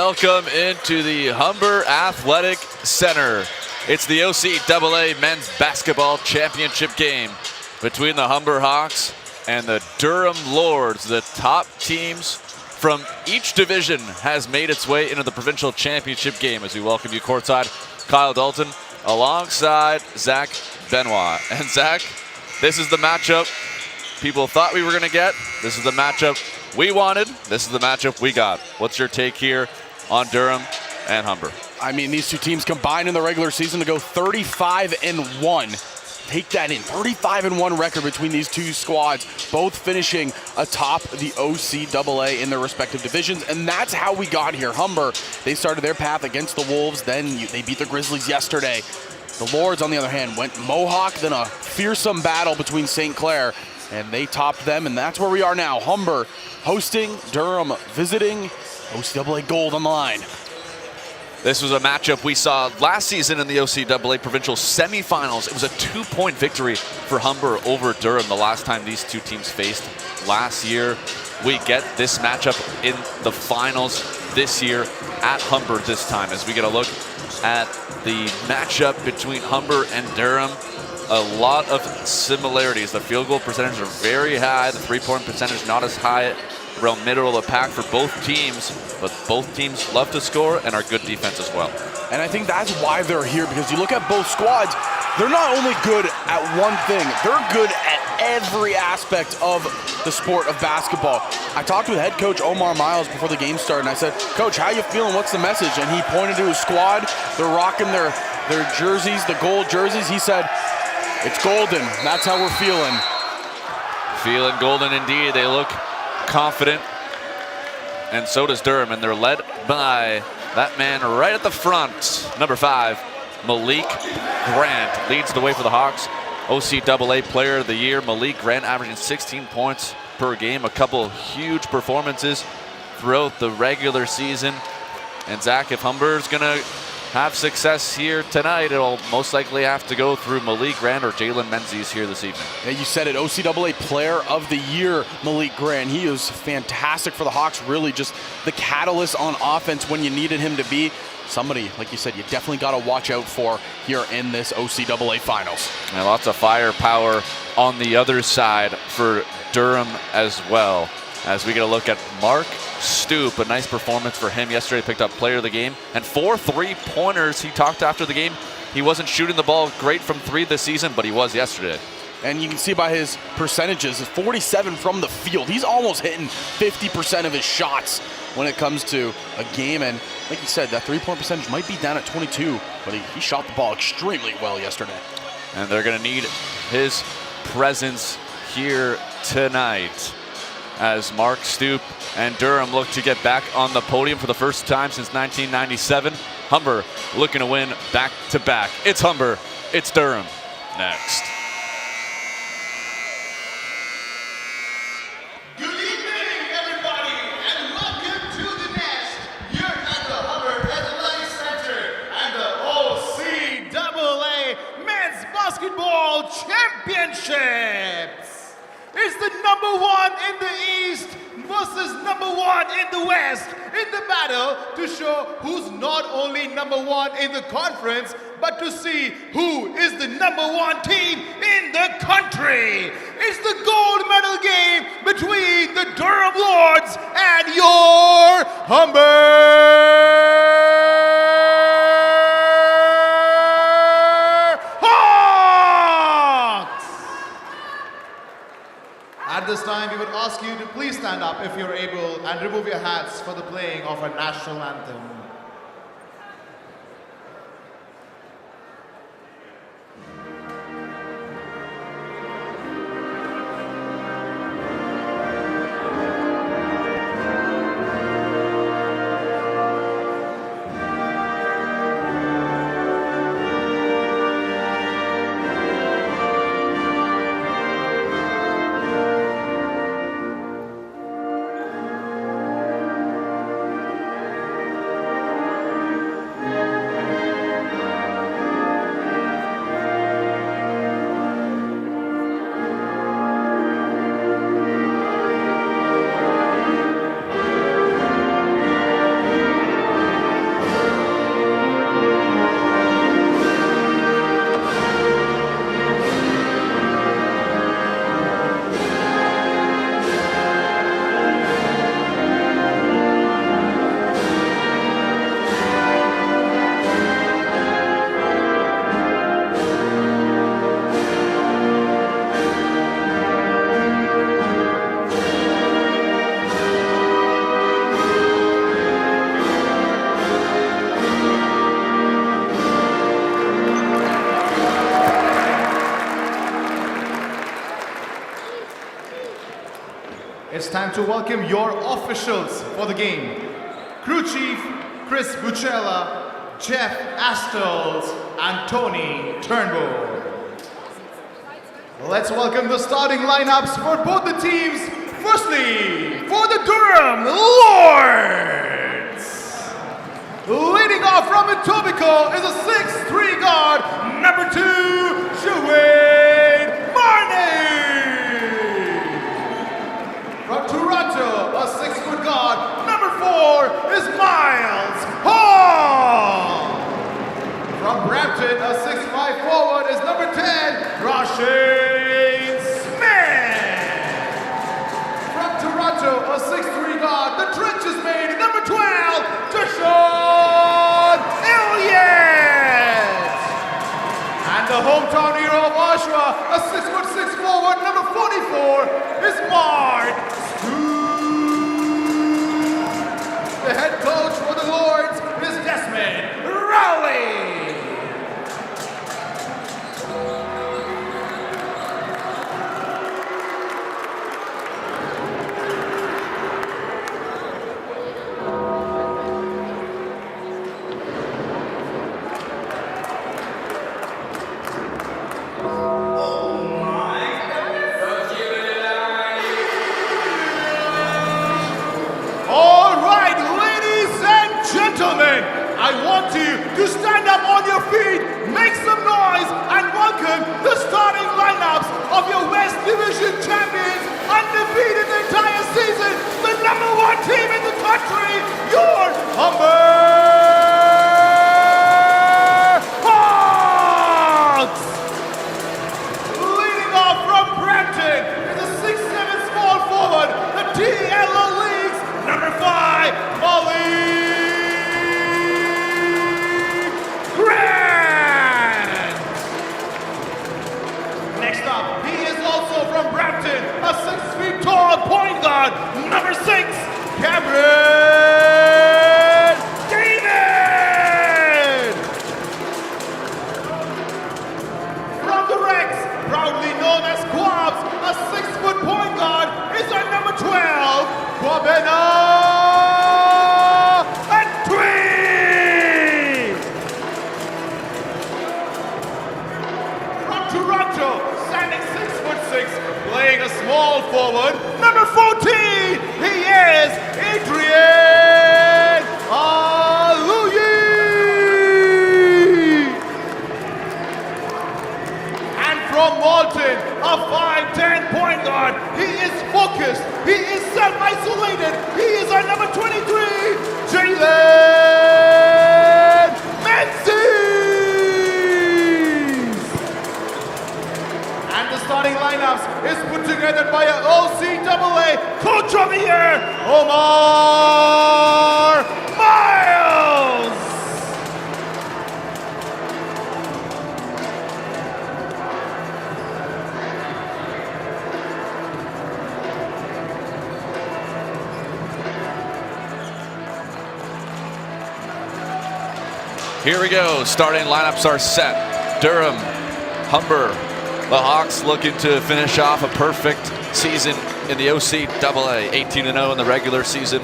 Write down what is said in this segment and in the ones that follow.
welcome into the Humber Athletic Center. It's the OCAA Men's Basketball Championship game between the Humber Hawks and the Durham Lords. The top teams from each division has made its way into the provincial championship game. As we welcome you courtside, Kyle Dalton alongside Zach Benoit. And Zach, this is the matchup people thought we were going to get. This is the matchup we wanted. This is the matchup we got. What's your take here on Durham and Humber? I mean, these two teams combined in the regular season to go 35-1. Take that in, 35-1 record between these two squads, both finishing atop the OCAA in their respective divisions, and that's how we got here. Humber, they started their path against the Wolves, then they beat the Grizzlies yesterday. The Lords, on the other hand, went Mohawk, then a fearsome battle between St. Clair, and they topped them, and that's where we are now. Humber hosting, Durham visiting, OCAA gold on the line. This was a matchup we saw last season in the OCAA provincial semifinals. It was a 2-point victory for Humber over Durham the last time these two teams faced last year. We get this matchup in the finals this year at Humber this time. As we get a look at the matchup between Humber and Durham, a lot of similarities. The field goal percentages are very high. The three-point percentage not as high, around middle of the pack for both teams, but both teams love to score and are good defense as well. And I think that's why they're here, because you look at both squads, they're not only good at one thing, they're good at every aspect of the sport of basketball. I talked with head coach Omar Miles before the game started, and I said, Coach, how you feeling? What's the message? And he pointed to his squad. They're rocking their jerseys, the gold jerseys. He said, it's golden. That's how we're feeling. Feeling golden indeed. They look confident, and so does Durham, and they're led by that man right at the front, number 5, Malik Grant, leads the way for the Hawks. OCAA Player of the Year, Malik Grant, averaging 16 points per game, a couple huge performances throughout the regular season. And Zach, if Humber's gonna have success here tonight, it'll most likely have to go through Malik Grant or Jalen Menzies here this evening. Yeah, you said it, OCAA Player of the Year, Malik Grant. He is fantastic for the Hawks, really just the catalyst on offense when you needed him to be. Somebody, like you said, you definitely got to watch out for here in this OCAA Finals. And lots of firepower on the other side for Durham as well. As we get a look at Mark Stoop, a nice performance for him yesterday, picked up player of the game, and 4 3-pointers. He talked after the game. He wasn't shooting the ball great from 3 this season, but he was yesterday. And you can see by his percentages, 47 from the field. He's almost hitting 50% of his shots when it comes to a game. And like you said, that 3-point percentage might be down at 22, but he shot the ball extremely well yesterday. And they're going to need his presence here tonight, as Mark Stoop and Durham look to get back on the podium for the first time since 1997. Humber looking to win back-to-back. It's Humber, it's Durham. Next. Good evening, everybody, and welcome to the nest. You're at the Humber Athletic Center and the OCAA Men's Basketball Championships. It's the number 1 in the East versus number 1 in the West in the battle to show who's not only number 1 in the conference, but to see who is the number 1 team in the country. It's the gold medal game between the Durham Lords and your Humber Hawks. At this time, we would ask you to please stand up if you're able and remove your hats for the playing of our national anthem. time to welcome your officials for the game. Crew Chief Chris Bucella, Jeff Astles, and Tony Turnbull. Let's welcome the starting lineups for both the teams. Firstly, for the Durham Lords. Leading off from Etobicoke is a 6'3" guard, number 2, Joanne Marney. From Toronto, a 6-foot guard, number 4 is Miles Hall. From Brampton, a 6'5" forward is number 10, Rasheen Smith. From Toronto, a 6'3" guard, the trenches made, number 12, Deshaun Elliott. And the hometown hero of Oshawa, a 6'6" forward, number 44, is Mark Stoop. The head coach for the Lords is Desmond Rowley. I want you to stand up on your feet, make some noise, and welcome the starting lineups of your West Division champions, undefeated the entire season, the #1 team in the country, your Humber Hawks! Leading off from Brampton is a 6'7" small forward, the TLO League's number 5, Molly. From Brampton, a 6 feet tall point guard, number 6, Cameron David. From the Rex, proudly known as Quabs, a 6-foot point guard is our number 12, Kwabena Antwi. From Toronto, standing 6'6", playing a small forward, number 14, he is Adrian Aluyi. And from Malton, a 5'10" point guard, he is focused, he is self-isolated, he is our number 23, Jalen Menzies. And the starting lineups is put together by an OCAA Coach of the Year, Omar Miles. Here we go. Starting lineups are set. Durham, Humber. The Hawks looking to finish off a perfect season in the OCAA. 18-0 in the regular season.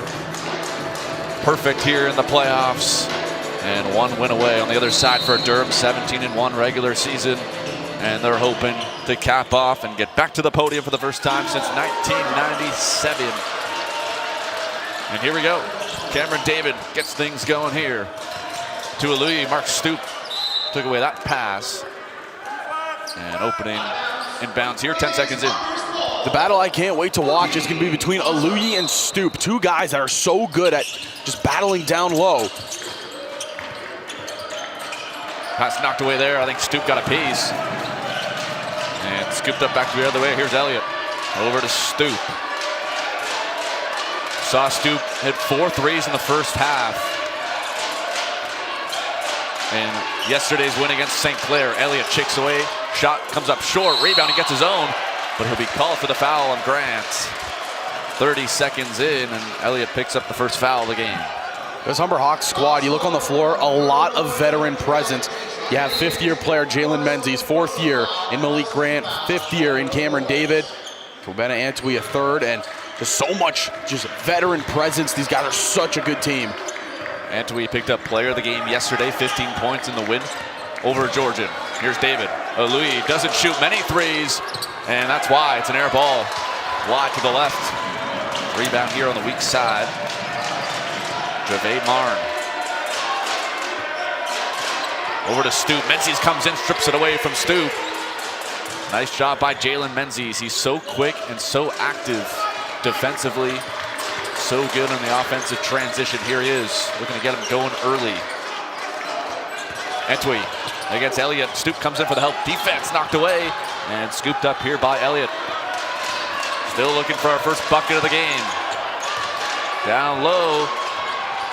Perfect here in the playoffs. And 1 win away on the other side for Durham. 17-1 regular season. And they're hoping to cap off and get back to the podium for the first time since 1997. And here we go. Cameron David gets things going here. To Aluyi, Mark Stoop took away that pass. And opening inbounds here, 10 seconds in. The battle I can't wait to watch is going to be between Aluyi and Stoop, two guys that are so good at just battling down low. Pass knocked away there. I think Stoop got a piece. And scooped up back the other way. Here's Elliott. Over to Stoop. Saw Stoop hit 4 threes in the first half. And yesterday's win against St. Clair, Elliott chicks away. Shot comes up short. Rebound, he gets his own. But he'll be called for the foul on Grant. 30 seconds in, and Elliott picks up the first foul of the game. This Humber Hawks squad, you look on the floor, a lot of veteran presence. You have 5th-year player Jalen Menzies, 4th year in Malik Grant, 5th year in Cameron David, Kwabena Antwi a 3rd, and Just so much just veteran presence. These guys are such a good team. Antwi picked up player of the game yesterday, 15 points in the win over Georgian. Here's David. Louis doesn't shoot many threes, and that's why it's an air ball. Wide to the left. Rebound here on the weak side. Javade Marn. Over to Stoop. Menzies comes in, strips it away from Stoop. Nice job by Jalen Menzies. He's so quick and so active defensively. So good on the offensive transition. Here he is, looking to get him going early. Antwi against Elliott. Stoop comes in for the help. Defense knocked away and scooped up here by Elliott. Still looking for our first bucket of the game. Down low,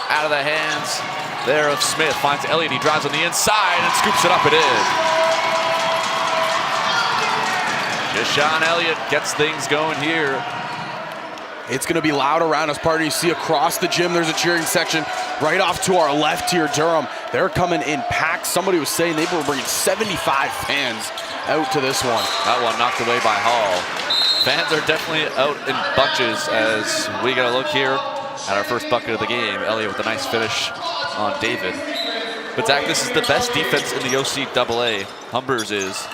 out of the hands there of Smith. Finds Elliott, he drives on the inside and scoops it up and in. Deshaun Elliott gets things going here. It's going to be loud around us. Partner, you see across the gym, there's a cheering section right off to our left here, Durham. They're coming in packed. Somebody was saying they were bringing 75 fans out to this one. That one knocked away by Hall. Fans are definitely out in bunches as we got a look here at our first bucket of the game. Elliott with a nice finish on David. But Zach, this is the best defense in the OCAA. Humber's is.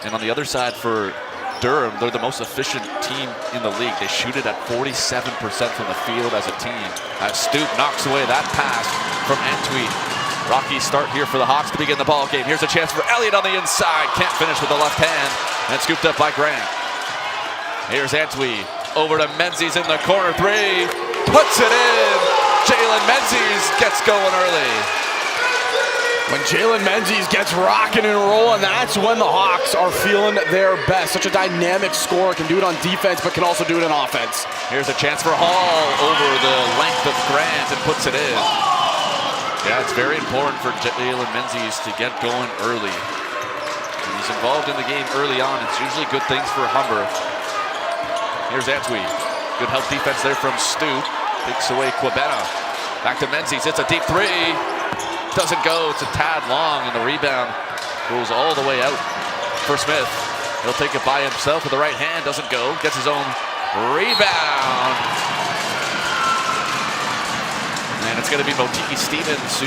And on the other side for Durham, they're the most efficient team in the league. They shoot it at 47% from the field as a team. As Stoop knocks away that pass from Antwi. Rocky start here for the Hawks to begin the ball game. Here's a chance for Elliott on the inside. Can't finish with the left hand. And scooped up by Grant. Here's Antwi. Over to Menzies in the corner three. Puts it in. Jalen Menzies gets going early. When Jalen Menzies gets rocking and rolling, that's when the Hawks are feeling their best. Such a dynamic scorer, can do it on defense, but can also do it on offense. Here's a chance for Hall over the length of Grant and puts it in. Yeah, it's very important for Jalen Menzies to get going early. When he's involved in the game early on, it's usually good things for Humber. Here's Antwi. Good help defense there from Stoop. Takes away Quibena. Back to Menzies, it's a deep three. Doesn't go, it's a tad long, and the rebound goes all the way out for Smith. He'll take it by himself with the right hand, doesn't go, gets his own rebound. And it's gonna be Motiki Stevens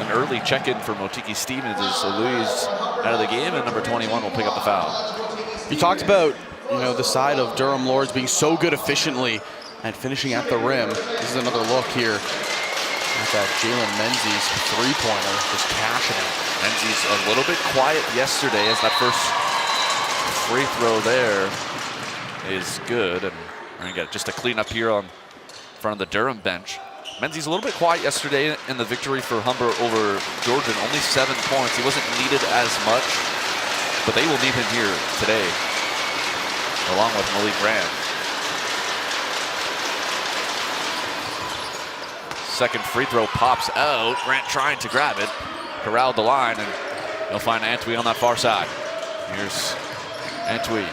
an early check-in for Motiki Stevens as Louis out of the game, and number 21 will pick up the foul. You talked about, the side of Durham Lords being so good efficiently and finishing at the rim. This is another look here. That Jalen Menzies three-pointer just cashing it. Menzies a little bit quiet yesterday as that first free throw there is good. And we're gonna get just a clean up here on front of the Durham bench. Menzies a little bit quiet yesterday in the victory for Humber over Georgian. Only 7 points. He wasn't needed as much, but they will need him here today, along with Malik Grant. Second free throw pops out. Grant trying to grab it. Corralled the line, and he'll find Antwi on that far side. Here's Antwi.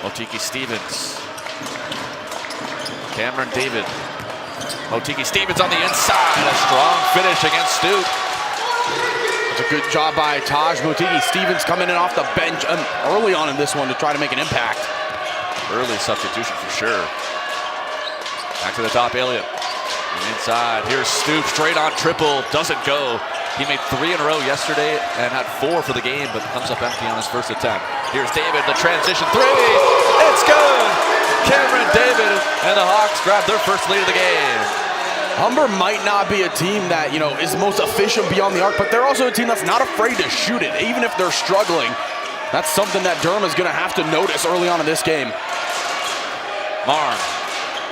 Motiki Stevens. Cameron David. Motiki Stevens on the inside. A strong finish against Stoop. It's a good job by Taj. Motiki Stevens coming in off the bench early on in this one to try to make an impact. Early substitution for sure. Back to the top, Elliott. Inside, here's Stoop, straight on triple, doesn't go. He made 3 in a row yesterday and had 4 for the game, but comes up empty on his first attempt. Here's David, the transition three, it's good! Cameron David and the Hawks grab their first lead of the game. Humber might not be a team that, is the most efficient beyond the arc, but they're also a team that's not afraid to shoot it, even if they're struggling. That's something that Durham is gonna have to notice early on in this game. Marn.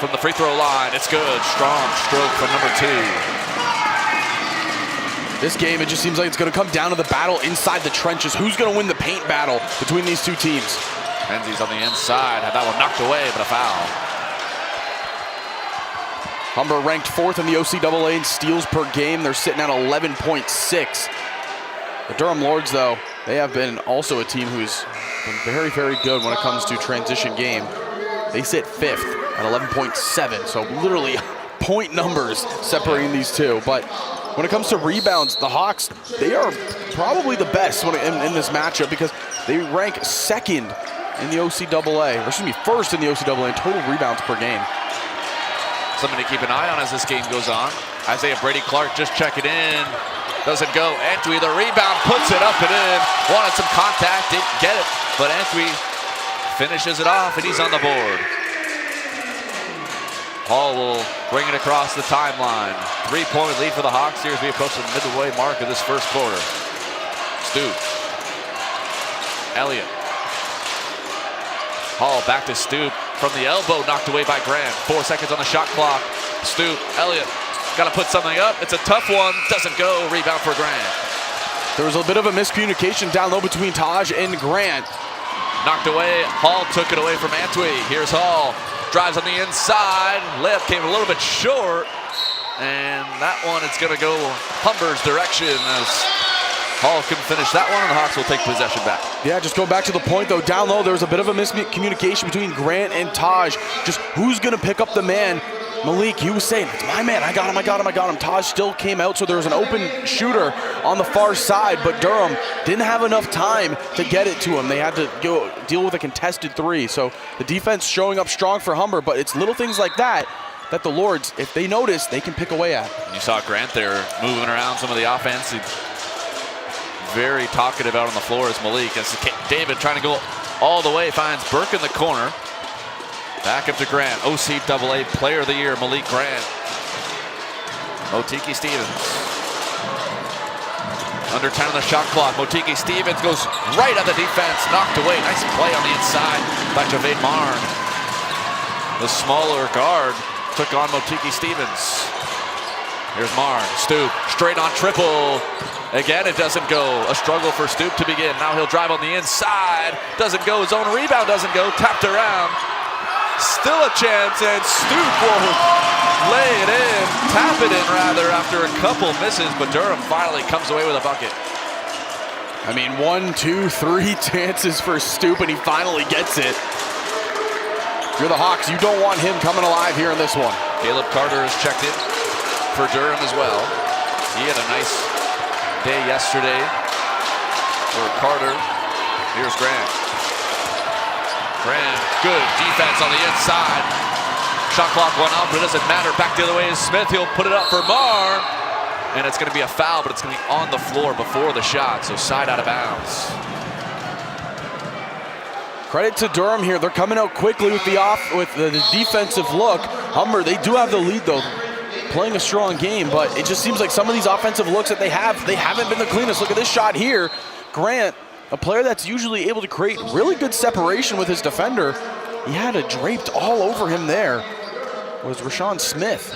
From the free throw line, it's good. Strong stroke from number 2. This game, it just seems like it's going to come down to the battle inside the trenches. Who's going to win the paint battle between these two teams? Menzies on the inside, had that one knocked away, but a foul. Humber ranked 4th in the OCAA in steals per game. They're sitting at 11.6. The Durham Lords, though, they have been also a team who's been very, very good when it comes to transition game. They sit 5th at 11.7, so literally point numbers separating these two. But when it comes to rebounds, the Hawks, they are probably the best in this matchup because they rank 2nd in the OCAA, or excuse me, first in the OCAA in total rebounds per game. Something to keep an eye on as this game goes on. Isaiah Brady Clark just checking in. Doesn't go. Antwi, the rebound, puts it up and in. Wanted some contact, didn't get it, but Antwi finishes it off, and he's on the board. Hall will bring it across the timeline. 3-point lead for the Hawks here as we approach the midway mark of this first quarter. Stu. Elliott. Hall back to Stu from the elbow, knocked away by Grant. 4 seconds on the shot clock. Stu, Elliott, got to put something up. It's a tough one, doesn't go. Rebound for Grant. There was a bit of a miscommunication down low between Taj and Grant. Knocked away, Hall took it away from Antwi. Here's Hall, drives on the inside. Layup came a little bit short, and that one is gonna go Humber's direction as Hall can finish that one, and the Hawks will take possession back. Yeah, just go back to the point though, down low, there was a bit of a miscommunication between Grant and Taj. Just who's gonna pick up the man? Malik, he was saying, it's my man, I got him. Taj still came out, so there was an open shooter on the far side, but Durham didn't have enough time to get it to him. They had to go deal with a contested three. So the defense showing up strong for Humber, but it's little things like that that the Lords, if they notice, they can pick away at. You saw Grant there moving around some of the offense. He's very talkative out on the floor as Malik. As David trying to go all the way, finds Burke in the corner. Back up to Grant, OCAA Player of the Year, Malik Grant. Motiki Stevens. Under 10 on the shot clock. Motiki Stevens goes right at the defense, knocked away. Nice play on the inside by Javade Marn. The smaller guard took on Motiki Stevens. Here's Marn, Stoop, straight on triple. Again, it doesn't go. A struggle for Stoop to begin. Now he'll drive on the inside. Doesn't go, his own rebound doesn't go. Tapped around. Still a chance, and Stoop will lay it in, tap it in rather, after a couple misses, but Durham finally comes away with a bucket. I mean, 1, 2, 3 chances for Stoop, and he finally gets it. If you're the Hawks, you don't want him coming alive here in this one. Caleb Carter has checked in for Durham as well. He had a nice day yesterday for Carter. Here's Grant. Grant, good defense on the inside. Shot clock went up, but it doesn't matter. Back the other way is Smith. He'll put it up for Marr. And it's going to be a foul, but it's going to be on the floor before the shot, so side out of bounds. Credit to Durham here. They're coming out quickly with the defensive look. Humber, they do have the lead though, playing a strong game, but it just seems like some of these offensive looks that they haven't been the cleanest. Look at this shot here. Grant, a player that's usually able to create really good separation with his defender, he had it draped all over him there. Was Rashawn Smith.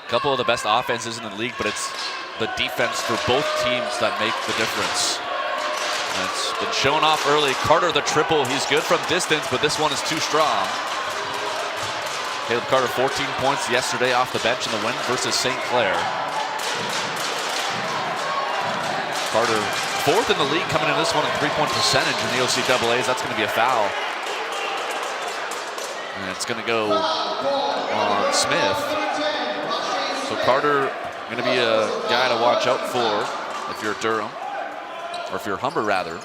A couple of the best offenses in the league, but it's the defense for both teams that make the difference. And it's been shown off early. Carter the triple, he's good from distance, but this one is too strong. Caleb Carter 14 points yesterday off the bench in the win versus St. Clair. Carter fourth in the league coming in this one in three-point percentage in the OCAAs. That's going to be a foul. And it's going to go on Smith. So Carter going to be a guy to watch out for if you're Durham, or if you're Humber rather.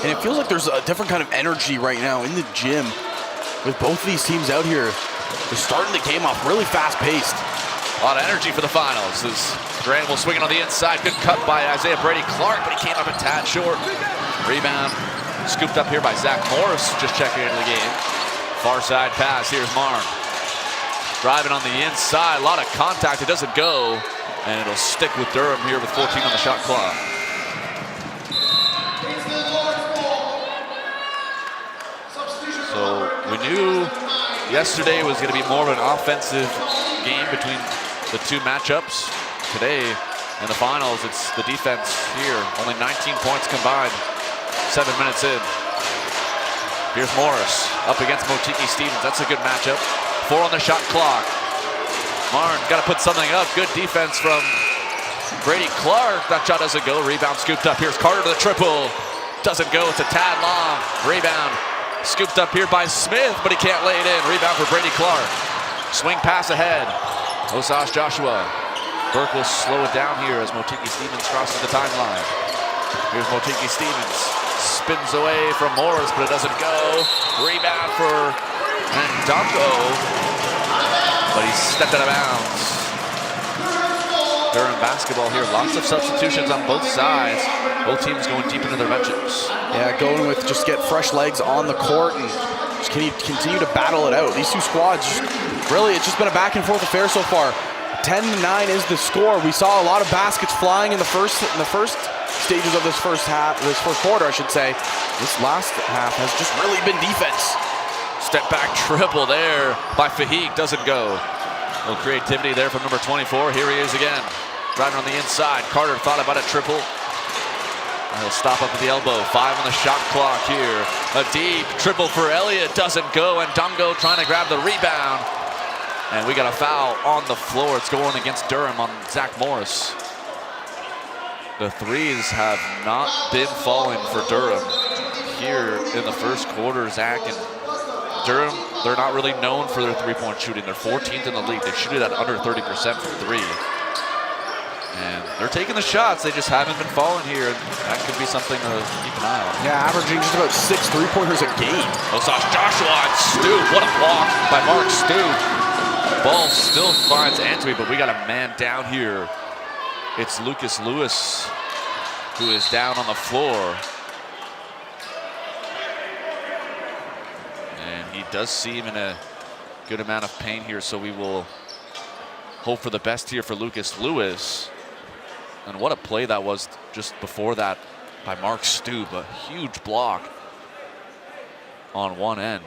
And it feels like there's a different kind of energy right now in the gym with both these teams out here. They're starting the game off really fast-paced. A lot of energy for the finals as Grant will swing it on the inside. Good cut by Isaiah Brady Clark, but he came up a tad short. Rebound scooped up here by Zach Morris, just checking into the game. Far side pass, here's Marn. Driving on the inside, a lot of contact, it doesn't go. And it'll stick with Durham here with 14 on the shot clock. So we knew yesterday was going to be more of an offensive game between the two matchups. Today in the finals, it's the defense here. Only 19 points combined, 7 minutes in. Here's Morris up against Motiki Stevens. That's a good matchup. 4 on the shot clock. Marn got to put something up. Good defense from Brady Clark. That shot doesn't go. Rebound scooped up. Here's Carter to the triple. Doesn't go. It's a tad long. Rebound scooped up here by Smith, but he can't lay it in. Rebound for Brady Clark. Swing pass ahead. Osage Joshua. Burke will slow it down here as Motiki Stevens crosses the timeline. Here's Motiki Stevens. Spins away from Morris, but it doesn't go. Rebound for Ndongo, but he stepped out of bounds. Durham basketball here. Lots of substitutions on both sides. Both teams going deep into their benches. Yeah, going with just get fresh legs on the court and just continue to battle it out. These two squads, really, it's just been a back and forth affair so far. 10-9 is the score. We saw a lot of baskets flying in the first stages of this first quarter, I should say. This last half has just really been defense. Step back triple there by Fahig, doesn't go. A little creativity there from number 24. Here he is again. Driving on the inside. Carter thought about a triple. He'll stop up at the elbow. 5 on the shot clock here. A deep triple for Elliott. Doesn't go. And Ndongo trying to grab the rebound. And we got a foul on the floor. It's going against Durham on Zach Morris. The threes have not been falling for Durham here in the first quarter, Zach. And Durham, they're not really known for their three-point shooting. They're 14th in the league. They shoot it at under 30% from three. And they're taking the shots. They just haven't been falling here. And that could be something to keep an eye on. Yeah, averaging just about 6 three-pointers a game. Osage Joshua and Stoop. What a block by Mark Stoop. Ball still finds Antwi, but we got a man down here. It's Lucas Lewis who is down on the floor. He does seem in a good amount of pain here, so we will hope for the best here for Lucas Lewis. And what a play that was just before that by Mark Stoop. A huge block on one end.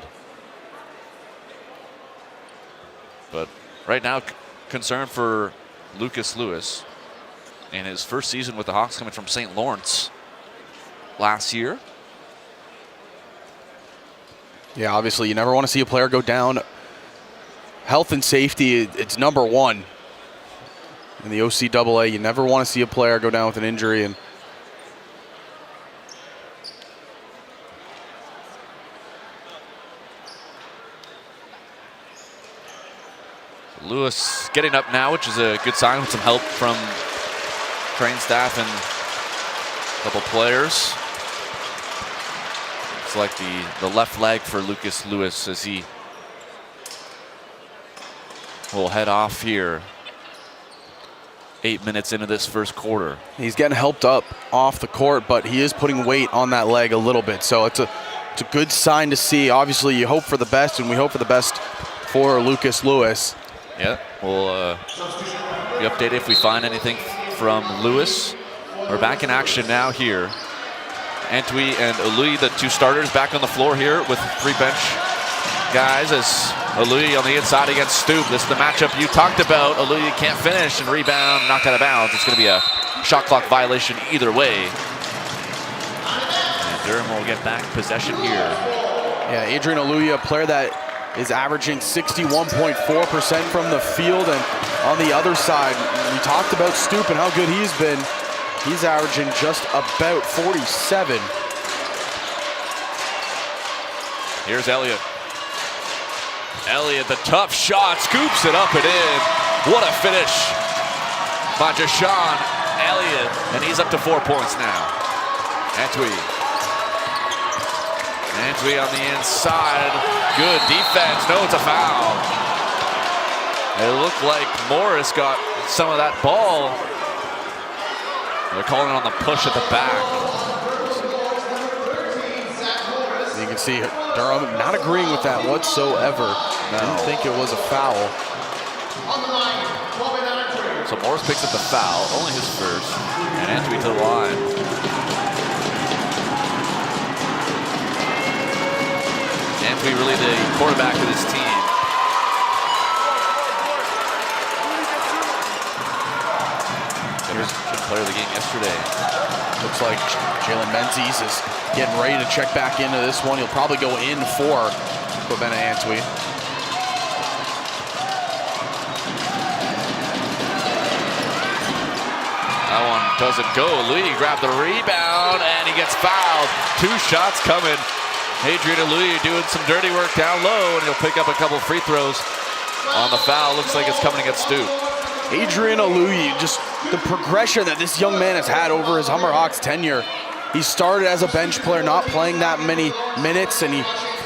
But right now, concern for Lucas Lewis in his first season with the Hawks, coming from St. Lawrence last year. Yeah, obviously you never want to see a player go down. Health and safety, it's number one in the OCAA. You never want to see a player go down with an injury. And Lewis getting up now, which is a good sign, with some help from train staff and a couple players. It's like the left leg for Lucas Lewis as he will head off here 8 minutes into this first quarter. He's getting helped up off the court, but he is putting weight on that leg a little bit. So it's a good sign to see. Obviously, you hope for the best, and we hope for the best for Lucas Lewis. Yeah, we'll be updated if we find anything from Lewis. We're back in action now here. Antwi and Alui, the two starters, back on the floor here with 3 bench guys, as Alui on the inside against Stoop. This is the matchup you talked about. Alui can't finish and rebound, knocked out of bounds. It's going to be a shot clock violation either way. And Durham will get back possession here. Yeah, Adrian Alui, a player that is averaging 61.4% from the field. And on the other side, we talked about Stoop and how good he's been. He's averaging just about 47. Here's Elliott. Elliott, the tough shot, scoops it up and in. What a finish by Jashawn Elliott. And he's up to 4 points now. Antwi on the inside. Good defense. No, it's a foul. It looked like Morris got some of that ball. They're calling it on the push at the back. You can see Durham not agreeing with that whatsoever. No. Didn't think it was a foul. So Morris picks up the foul, only his first, and Antwi to the line. Antwi really the quarterback of this team. Player of the game yesterday. Looks like Jalen Menzies is getting ready to check back into this one. He'll probably go in for Kobena Antwi. That one doesn't go. Louis grabbed the rebound and he gets fouled. 2 shots coming. Adrian Louis doing some dirty work down low, and he'll pick up a couple free throws on the foul. Looks like it's coming against Stoop. Adrian Aluyi, just the progression that this young man has had over his Humber Hawks tenure. He started as a bench player, not playing that many minutes, and he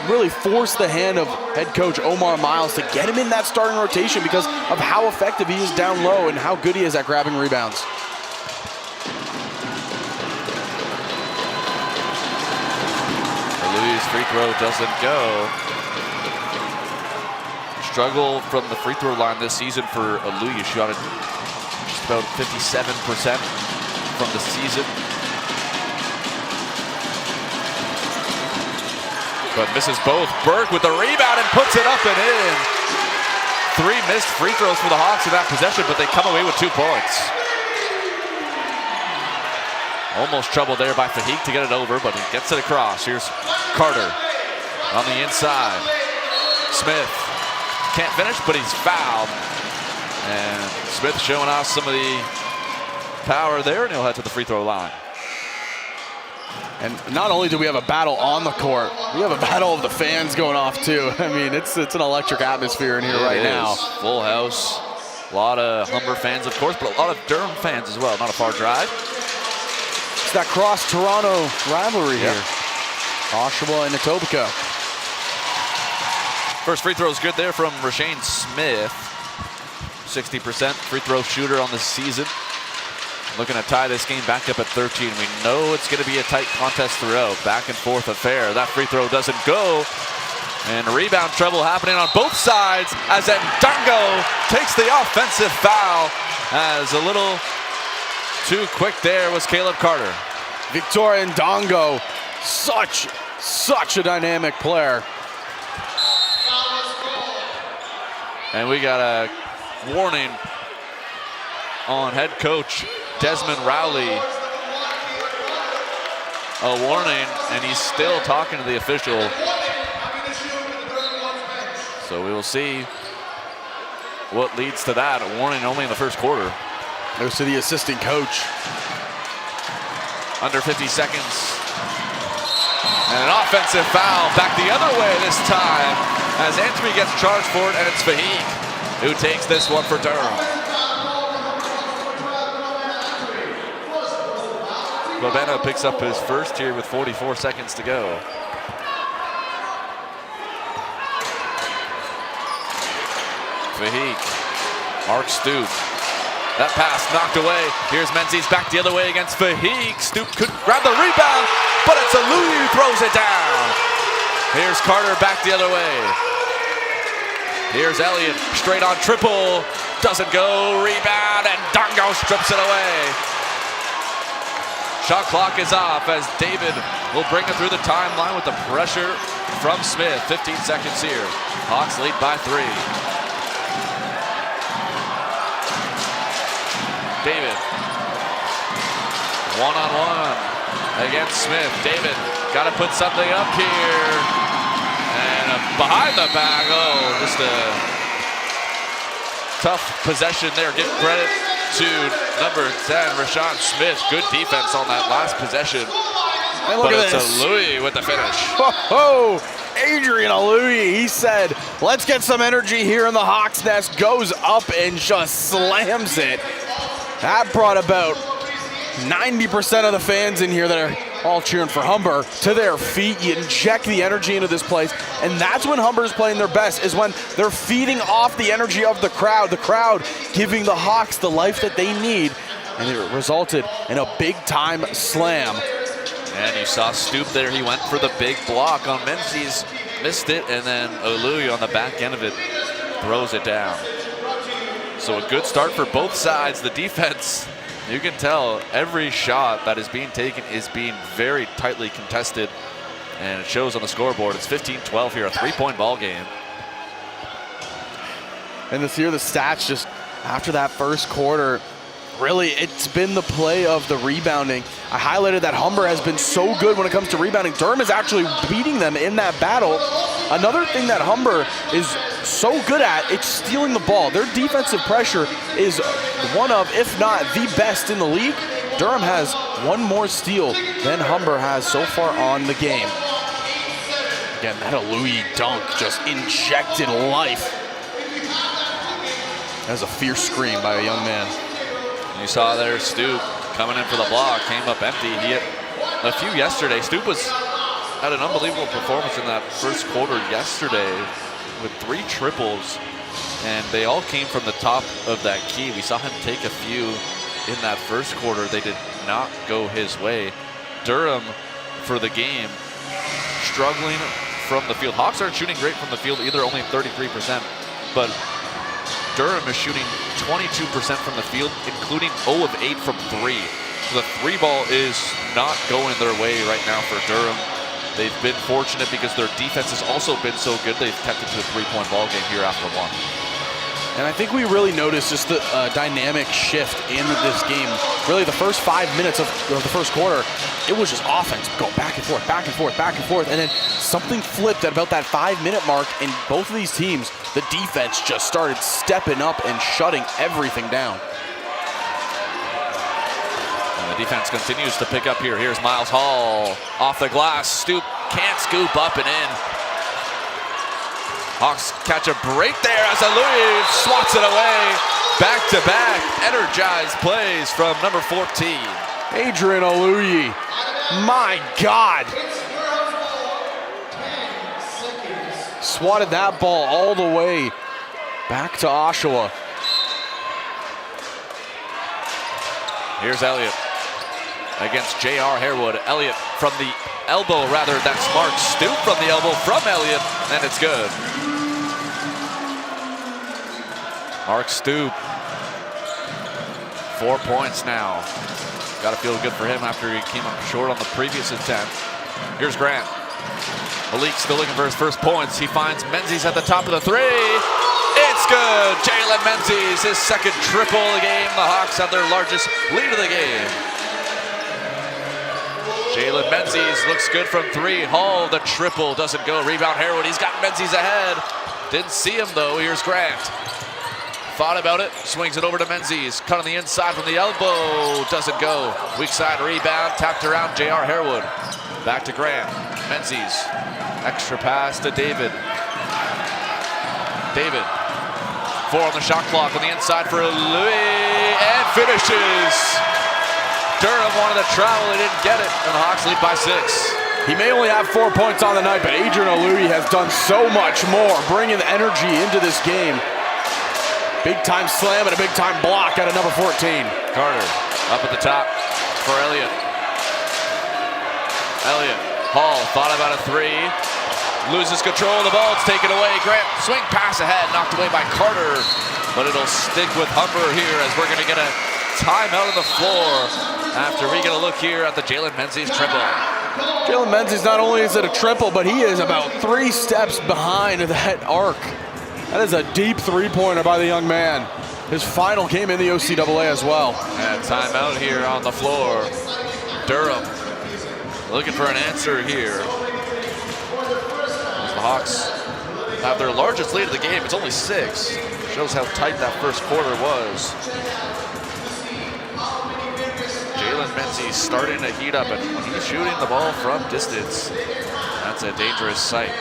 really forced the hand of head coach Omar Miles to get him in that starting rotation because of how effective he is down low and how good he is at grabbing rebounds. Aluyi's free throw doesn't go. Struggle from the free throw line this season for Aluyi. Shot it just about 57% from the season. But misses both. Burke with the rebound and puts it up and in. 3 missed free throws for the Hawks in that possession, but they come away with 2 points. Almost trouble there by Fahik to get it over, but he gets it across. Here's Carter on the inside. Smith can't finish, but he's fouled. And Smith showing off some of the power there, and he'll head to the free throw line. And not only do we have a battle on the court, we have a battle of the fans going off too. I mean, it's an electric atmosphere in here right now. Full house. A lot of Humber fans, of course, but a lot of Durham fans as well. Not a far drive. It's that cross-Toronto rivalry here. Oshawa and Etobicoke. First free throw is good there from Rashane Smith. 60% free throw shooter on the season. Looking to tie this game back up at 13. We know it's going to be a tight contest throughout. Back and forth affair. That free throw doesn't go. And rebound trouble happening on both sides as Ndongo takes the offensive foul. As a little too quick there was Caleb Carter. Victor Ndongo, such a dynamic player. And we got a warning on head coach Desmond Rowley. A warning, and he's still talking to the official. So we will see what leads to that. A warning only in the first quarter. Goes to the assistant coach. Under 50 seconds. And an offensive foul back the other way this time as Antwi gets charged for it, and it's Fahik who takes this one for Durham. Bobeno picks up his first here with 44 seconds to go. Fahik, Mark Stoop. That pass knocked away. Here's Menzies back the other way against Fahik. Stoop couldn't grab the rebound, but it's Aluyi who throws it down. Here's Carter back the other way. Here's Elliott, straight on triple. Doesn't go, rebound, and Ndongo strips it away. Shot clock is off as David will bring it through the timeline with the pressure from Smith. 15 seconds here. Hawks lead by 3. David, one-on-one against Smith. David, got to put something up here. And behind the back, just a tough possession there. Give credit to number 10, Rashawn Smith. Good defense on that last possession. And look but at it's this. Aluyi with the finish. Adrian Aluyi, he said, let's get some energy here in the Hawks' nest. Goes up and just slams it. That brought about 90% of the fans in here that are all cheering for Humber to their feet. You inject the energy into this place, and that's when Humber's playing their best, is when they're feeding off the energy of the crowd giving the Hawks the life that they need, and it resulted in a big-time slam. And you saw Stoop there. He went for the big block on Menzies, missed it, and then Aluyi on the back end of it throws it down. So a good start for both sides. The defense, you can tell every shot that is being taken is being very tightly contested, and it shows on the scoreboard. It's 15-12 here, a 3-point ball game. And this year, the stats just after that first quarter, really, it's been the play of the rebounding. I highlighted that Humber has been so good when it comes to rebounding. Durham is actually beating them in that battle. Another thing that Humber is so good at, it's stealing the ball. Their defensive pressure is one of, if not the best in the league. Durham has one more steal than Humber has so far on the game. Again, that Aluyi dunk just injected life. That was a fierce scream by a young man. You saw there Stoop coming in for the block, came up empty. He hit a few yesterday. Stoop had an unbelievable performance in that first quarter yesterday with 3 triples, and they all came from the top of that key. We saw him take a few in that first quarter. They did not go his way. Durham, for the game, struggling from the field. Hawks aren't shooting great from the field either, only 33%, but Durham is shooting 22% from the field, including 0 of 8 from 3. So the 3 ball is not going their way right now for Durham. They've been fortunate because their defense has also been so good. They've kept it to a 3-point ball game here after 1. And I think we really noticed just the dynamic shift in this game. Really, the first 5 minutes of the first quarter, it was just offense going back and forth, back and forth, back and forth. And then something flipped at about that 5-minute mark, and both of these teams, the defense just started stepping up and shutting everything down. And the defense continues to pick up here. Here's Miles Hall off the glass. Stoop can't scoop up and in. Hawks catch a break there as Louis swats it away. Back-to-back energized plays from number 14. Adrian Oluyi, my God. Swatted that ball all the way back to Oshawa. Here's Elliott against J.R. Harewood. Elliott from the elbow, rather, that's Mark Stoop from the elbow from Elliott, and it's good. Mark Stoop, 4 points now. Got to feel good for him after he came up short on the previous attempt. Here's Grant. Malik still looking for his first points. He finds Menzies at the top of the 3. It's good. Jalen Menzies, his second triple of the game. The Hawks have their largest lead of the game. Jalen Menzies looks good from 3. Hall, the triple doesn't go. Rebound Harewood. He's got Menzies ahead. Didn't see him though. Here's Grant. Thought about it, swings it over to Menzies. Cut on the inside from the elbow, doesn't go. Weak side rebound, tapped around J.R. Harewood. Back to Grant. Menzies, extra pass to David. David, 4 on the shot clock on the inside for Louis, and finishes. Durham wanted to travel, he didn't get it, and the Hawks lead by 6. He may only have 4 points on the night, but Adrian Oluyi has done so much more, bringing the energy into this game. Big time slam and a big time block out of number 14. Carter up at the top for Elliott. Elliott, Hall thought about a 3. Loses control of the ball, it's taken away. Grant, swing pass ahead, knocked away by Carter. But it'll stick with Humber here as we're gonna get a timeout on the floor after we get a look here at the Jalen Menzies triple. Jalen Menzies, not only is it a triple, but he is about 3 steps behind that arc. That is a deep 3-pointer by the young man. His final game in the OCAA as well. And timeout here on the floor. Durham looking for an answer here. As the Hawks have their largest lead of the game. It's only 6. Shows how tight that first quarter was. Jalen Menzies starting to heat up, and when he's shooting the ball from distance, that's a dangerous sight.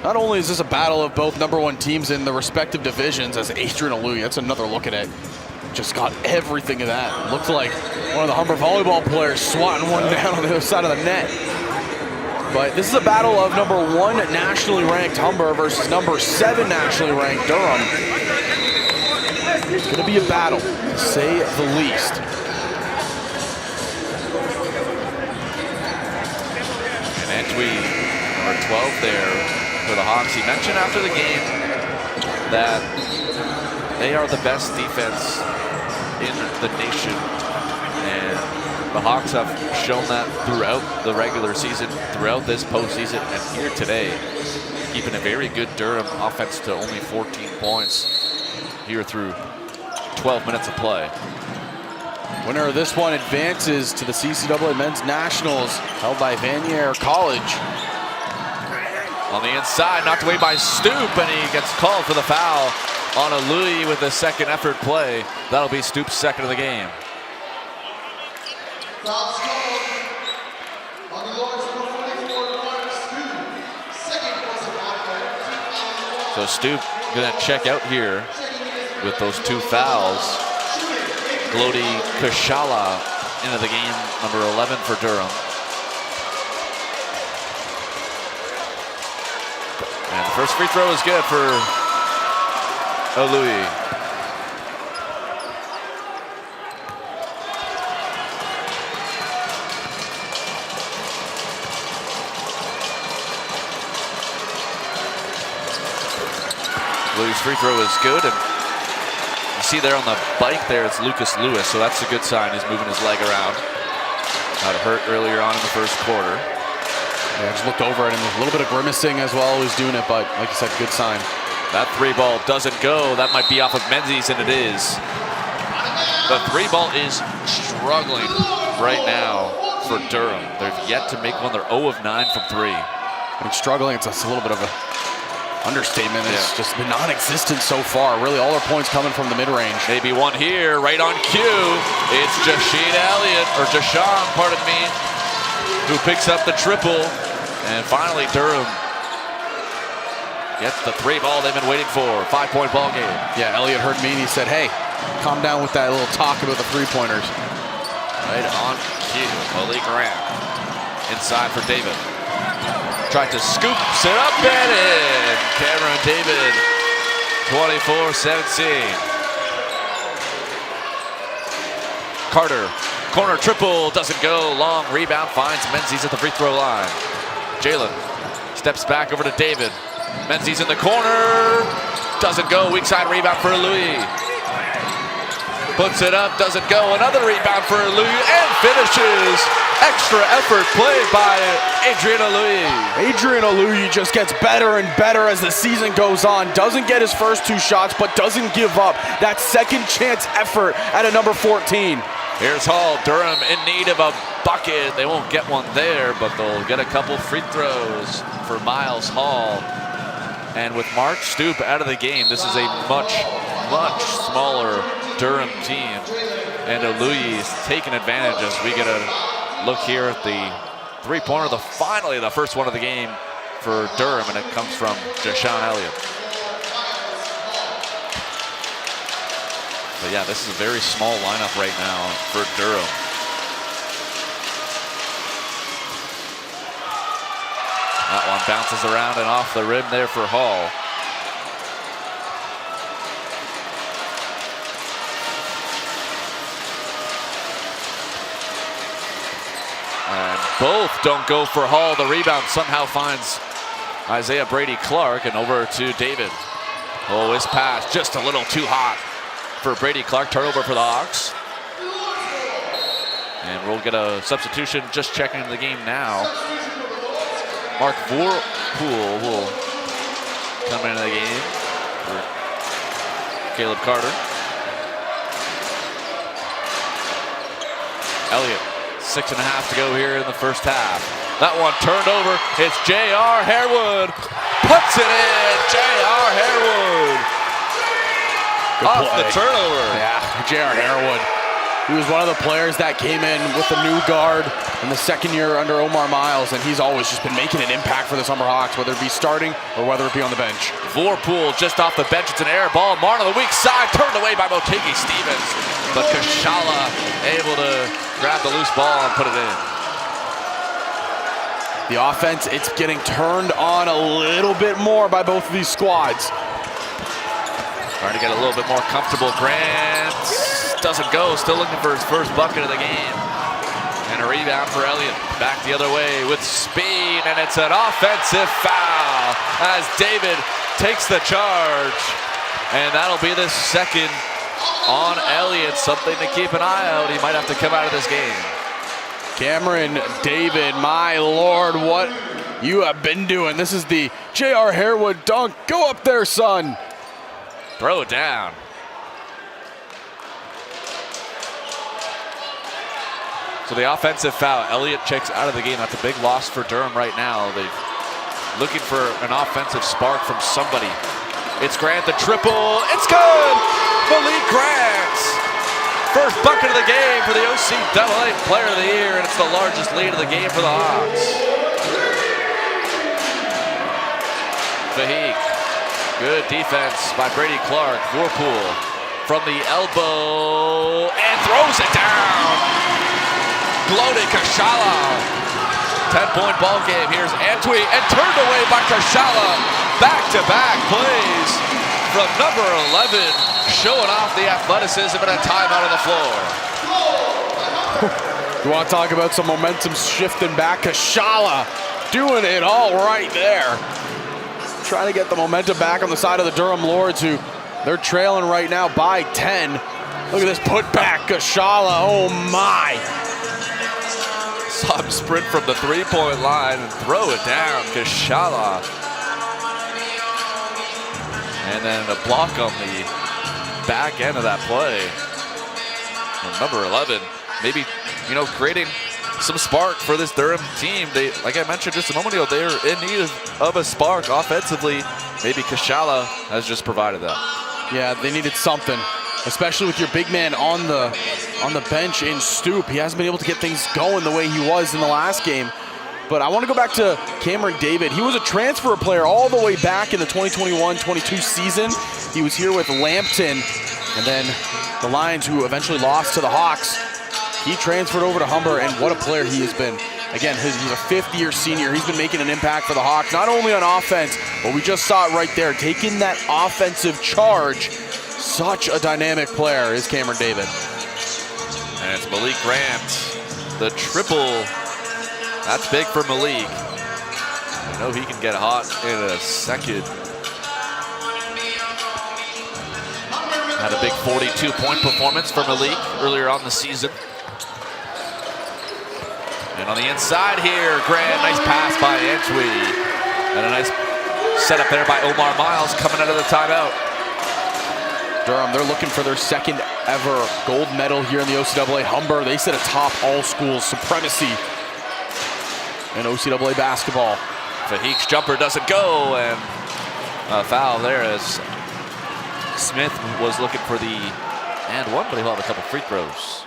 Not only is this a battle of both number 1 teams in the respective divisions, as Adrian Oluyi, that's another look at it, just got everything of that. Looked like one of the Humber volleyball players swatting one down on the other side of the net. But this is a battle of number 1 nationally ranked Humber versus number 7 nationally ranked Durham. It's gonna be a battle, to say the least. And Antwi, number 12 there for the Hawks. He mentioned after the game that they are the best defense in the nation, and the Hawks have shown that throughout the regular season, throughout this postseason, and here today, keeping a very good Durham offense to only 14 points here through 12 minutes of play. Winner of this one advances to the CCAA Men's Nationals held by Vanier College. On the inside, knocked away by Stoop, and he gets called for the foul on Louis with the second effort play. That'll be Stoop's second of the game. So Stoop Gonna check out here with those 2 fouls. Glody Kashala into the game, number 11 for Durham. And the first free throw is good for Louis. Louis' free throw is good, and you see there on the bike there, it's Lucas Lewis, so that's a good sign. He's moving his leg around. Got hurt earlier on in the first quarter. Yeah, I just looked over at him. A little bit of grimacing as well. He's doing it, but like you said, good sign. That 3 ball doesn't go. That might be off of Menzies, and it is. The 3 ball is struggling right now for Durham. They've yet to make one. They're 0 of 9 from 3. I mean, struggling, it's a little bit of a understatement. It's just been non-existent so far. Really, all their points coming from the mid-range. Maybe one here, right on cue. It's Jashawn Elliott, or Jashawn, pardon me, who picks up the triple. And finally, Durham gets the 3 ball they've been waiting for. 5-point ball game. Yeah, Elliott heard me and he said, hey, calm down with that little talk about the 3-pointers. Right on cue. Malik Grant inside for David. Tried to scoop, sit up and in. Cameron David, 24-17. Carter, corner triple, doesn't go. Long rebound, finds Menzies at the free throw line. Jalen steps back over to David. Menzies in the corner, doesn't go. Weak side rebound for Louis. Puts it up, doesn't go. Another rebound for Louis, and finishes. Extra effort played by Adrian Louis. Adrian Louis just gets better and better as the season goes on. Doesn't get his first 2 shots, but doesn't give up. That second chance effort at a number 14. Here's Hall. Durham in need of a bucket. They won't get one there, but they'll get a couple free throws for Miles Hall. And with Mark Stoop out of the game, this is a much, much smaller Durham team. And Louis is taking advantage as we get a look here at the 3-pointer, finally the first one of the game for Durham, and it comes from Jashawn Elliott. But yeah, this is a very small lineup right now for Durham. That one bounces around and off the rim there for Hall. And both don't go for Hall. The rebound somehow finds Isaiah Brady Clark, and over to David. Oh, his pass just a little too hot for Brady Clark. Turnover for the Hawks. And we'll get a substitution, just checking into the game now. Mark Vorpool will come into the game for Caleb Carter. Elliott. 6.5 to go here in the first half. That one turned over. It's J.R. Harewood. Puts it in. J.R. Harewood. Off the turnover. Yeah, J.R. Harewood. He was one of the players that came in with the new guard in the second year under Omar Miles, and he's always just been making an impact for the Humber Hawks, whether it be starting or whether it be on the bench. Vorpool just off the bench. It's an air ball. Martin on the weak side, turned away by Motegi Stevens. But Kashala able to grab the loose ball and put it in. The offense, it's getting turned on a little bit more by both of these squads. Trying to get a little bit more comfortable. Grant doesn't go, still looking for his first bucket of the game. And a rebound for Elliott. Back the other way with speed, and it's an offensive foul as David takes the charge. And that'll be the second on Elliott. Something to keep an eye out. He might have to come out of this game. Cameron David, my Lord, what you have been doing. This is the J.R. Harewood dunk. Go up there, son. Throw it down. So the offensive foul, Elliott checks out of the game. That's a big loss for Durham right now. They're looking for an offensive spark from somebody. It's Grant, the triple. It's good! Malik Grant. First bucket of the game for the OCAA Player of the Year, and it's the largest lead of the game for the Hawks. Vahik Good defense by Brady Clark. Warpool from the elbow and throws it down. Gloated Kashala. 10-point ball game. Here's Antwi and turned away by Kashala. Back-to-back plays from number 11, showing off the athleticism and a timeout on the floor. You want to talk about some momentum shifting back? Kashala doing it all right there. Trying to get the momentum back on the side of the Durham Lords, who they're trailing right now by 10. Look at this put back, Kashala, oh my. Saw him sprint from the three-point line and throw it down, Kashala. And then a block on the back end of that play. And number 11, maybe, creating some spark for this Durham team. They, like I mentioned just a moment ago, they're in need of a spark offensively. Maybe Kashala has just provided that. Yeah, they needed something, especially with your big man on the bench in Stoop. He hasn't been able to get things going the way he was in the last game. But I want to go back to Cameron David. He was a transfer player all the way back in the 2021-22 season. He was here with Lambton, and then the Lions, who eventually lost to the Hawks. He transferred over to Humber, and what a player he has been. Again, he's a fifth-year senior. He's been making an impact for the Hawks, not only on offense, but we just saw it right there, taking that offensive charge. Such a dynamic player is Cameron David. And it's Malik Grant, the triple. That's big for Malik. I know he can get hot in a second. Had a big 42-point performance for Malik earlier on the season. And on the inside here, Grant, nice pass by Antwi. And a nice setup there by Omar Miles coming out of the timeout. Durham, they're looking for their second ever gold medal here in the OCAA. Humber, they sit atop all schools supremacy in OCAA basketball. Fahik's jumper doesn't go, and a foul there as Smith was looking for the and one, but he'll have a couple free throws.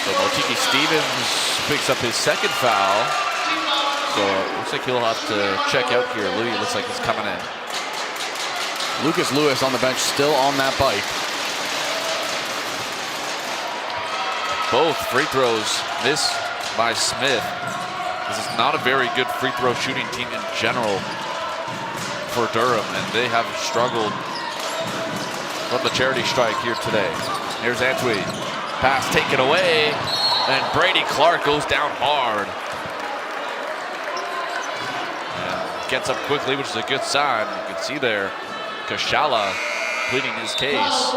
So Motiki Stevens picks up his second foul. So it looks like he'll have to check out here. Louis looks like he's coming in. Lucas Lewis on the bench, still on that bike. Both free throws missed by Smith. This is not a very good free throw shooting team in general for Durham, and they have struggled from the charity strike here today. Here's Antwi. Pass taken away, and Brady Clark goes down hard. And gets up quickly, which is a good sign. You can see there, Kashala pleading his case.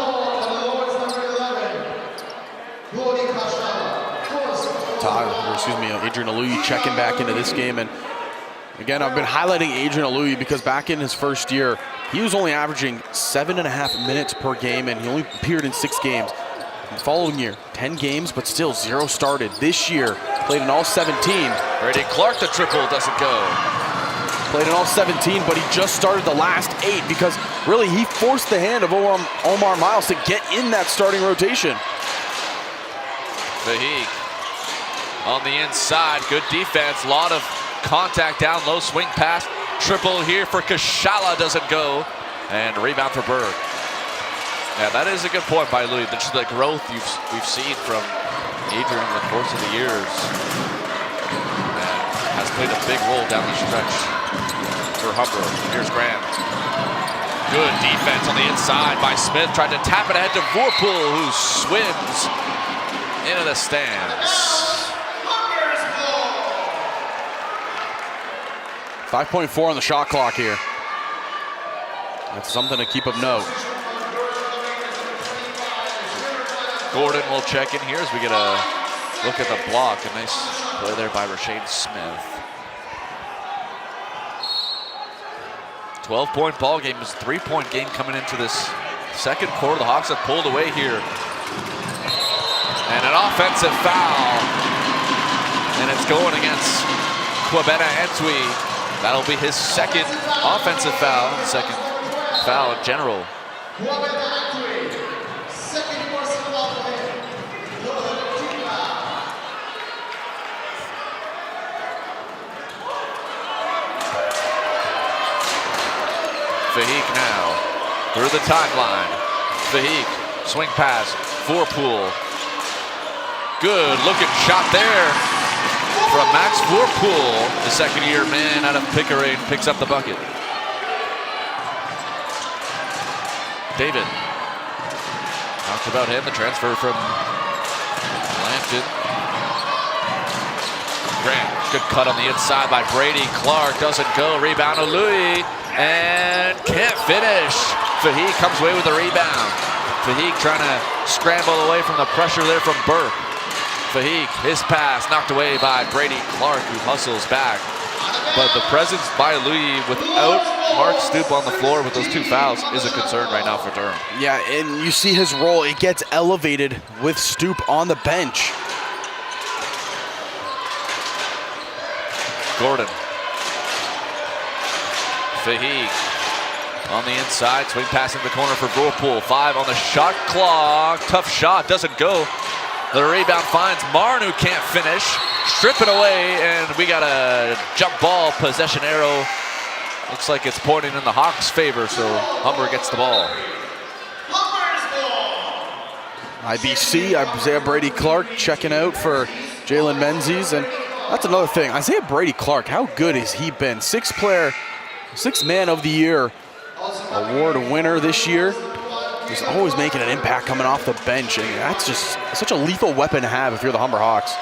Adrian Aluyi checking back into this game. And again, I've been highlighting Adrian Aluyi because back in his first year, he was only averaging 7.5 minutes per game, and he only appeared in 6 games. The following year, 10 games, but still 0 started. This year, played in all 17. Brady Clark, the triple doesn't go. Played in all 17, but he just started the last 8 because really he forced the hand of Omar Miles to get in that starting rotation. Fahik on the inside, good defense, a lot of contact down low, swing pass, triple here for Kashala, doesn't go, and rebound for Berg. Yeah, that is a good point by Louis. Just the growth we've seen from Adrian in the course of the years, and has played a big role down the stretch for Humber. Here's Grant. Good defense on the inside by Smith, tried to tap it ahead to Vorpool, who swims into the stands. 5.4 on the shot clock here. That's something to keep of note. Gordon will check in here as we get a look at the block. A nice play there by Rashane Smith. 12-point ball game. Is a 3-point game coming into this second quarter. The Hawks have pulled away here. And an offensive foul. And it's going against Kwabena Antwi. That'll be his second offensive foul, second foul in general. Fahik now through the timeline. Fahik, swing pass, Vorpool. Good looking shot there from Max Vorpool. The second-year man out of Pickering picks up the bucket. David. Talked about him, the transfer from Lambton. Grant, good cut on the inside by Brady. Clark doesn't go. Rebound to Louis and can't finish. Fahik comes away with the rebound. Fahik trying to scramble away from the pressure there from Burke. Fahik, his pass knocked away by Brady Clark, who hustles back. But the presence by Louis without Mark Stoop on the floor with those 2 fouls is a concern right now for Durham. Yeah, and you see his role, it gets elevated with Stoop on the bench. Gordon. Fahik on the inside, swing pass in the corner for Vorpool. 5 on the shot clock, tough shot, doesn't go. The rebound finds Marn, who can't finish. Strip it away, and we got a jump ball possession arrow. Looks like it's pointing in the Hawks' favor, so Humber gets the ball. IBC, Isaiah Brady Clark checking out for Jalen Menzies, and that's another thing. Isaiah Brady Clark, how good has he been? Sixth man of the year award winner this year. He's always making an impact coming off the bench, and that's just such a lethal weapon to have if you're the Humber Hawks.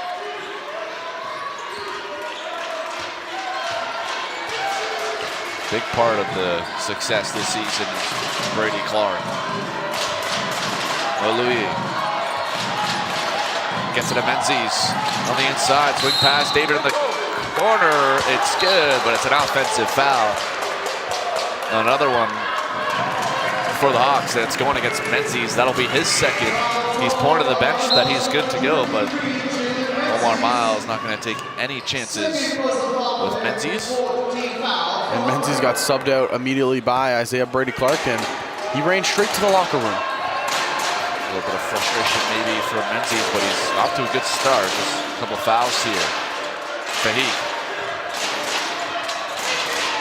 Big part of the success this season is Brady Clark. Louis gets it to Menzies on the inside, swing pass, David in the corner. It's good, but it's an offensive foul. Another one for the Hawks, and it's going against Menzies. That'll be his second. He's pointed to the bench that he's good to go, but Omar Miles not going to take any chances with Menzies. And Menzies got subbed out immediately by Isaiah Brady Clark, and he ran straight to the locker room. A little bit of frustration maybe for Menzies, but he's off to a good start. Just a couple fouls here.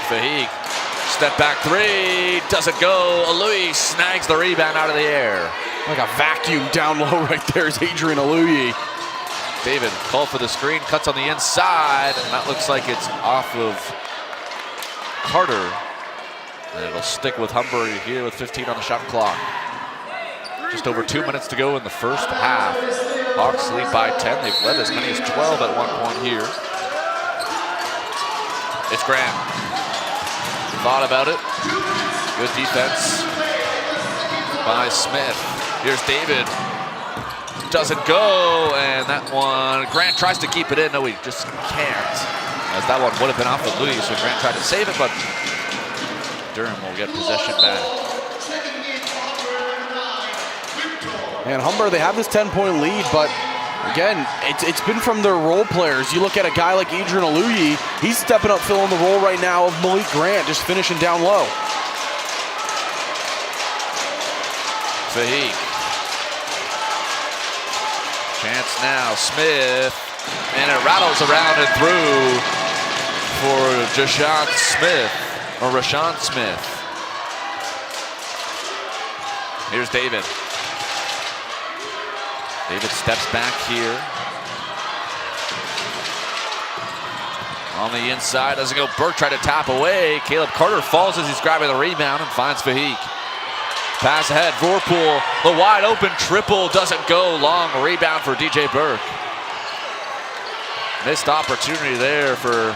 Fahik, step back 3, doesn't go. Louis snags the rebound out of the air. Like a vacuum down low right there is Adrian Louis. David, call for the screen, cuts on the inside, and that looks like it's off of Carter. And it'll stick with Humber here with 15 on the shot clock. Just over 2 minutes to go in the first half. Hawks lead by 10. They've led as many as 12 at one point here. It's Graham. Thought about it. Good defense by Smith. Here's David. Doesn't go, and that one, Grant tries to keep it in. No, he just can't. As that one would have been off of Louis, so Grant tried to save it, but Durham will get possession back. And Humber, they have this 10-point lead, but again, it's been from their role players. You look at a guy like Adrian Louis, he's stepping up, filling the role right now of Malik Grant, just finishing down low. Fahik. Chance now, Smith, and it rattles around and through for Rashawn Smith. Here's David. David steps back here. On the inside, doesn't go. Burke tried to tap away. Caleb Carter falls as he's grabbing the rebound and finds Fahik. Pass ahead, Vorpool, the wide open triple doesn't go. Long rebound for DJ Burke. Missed opportunity there for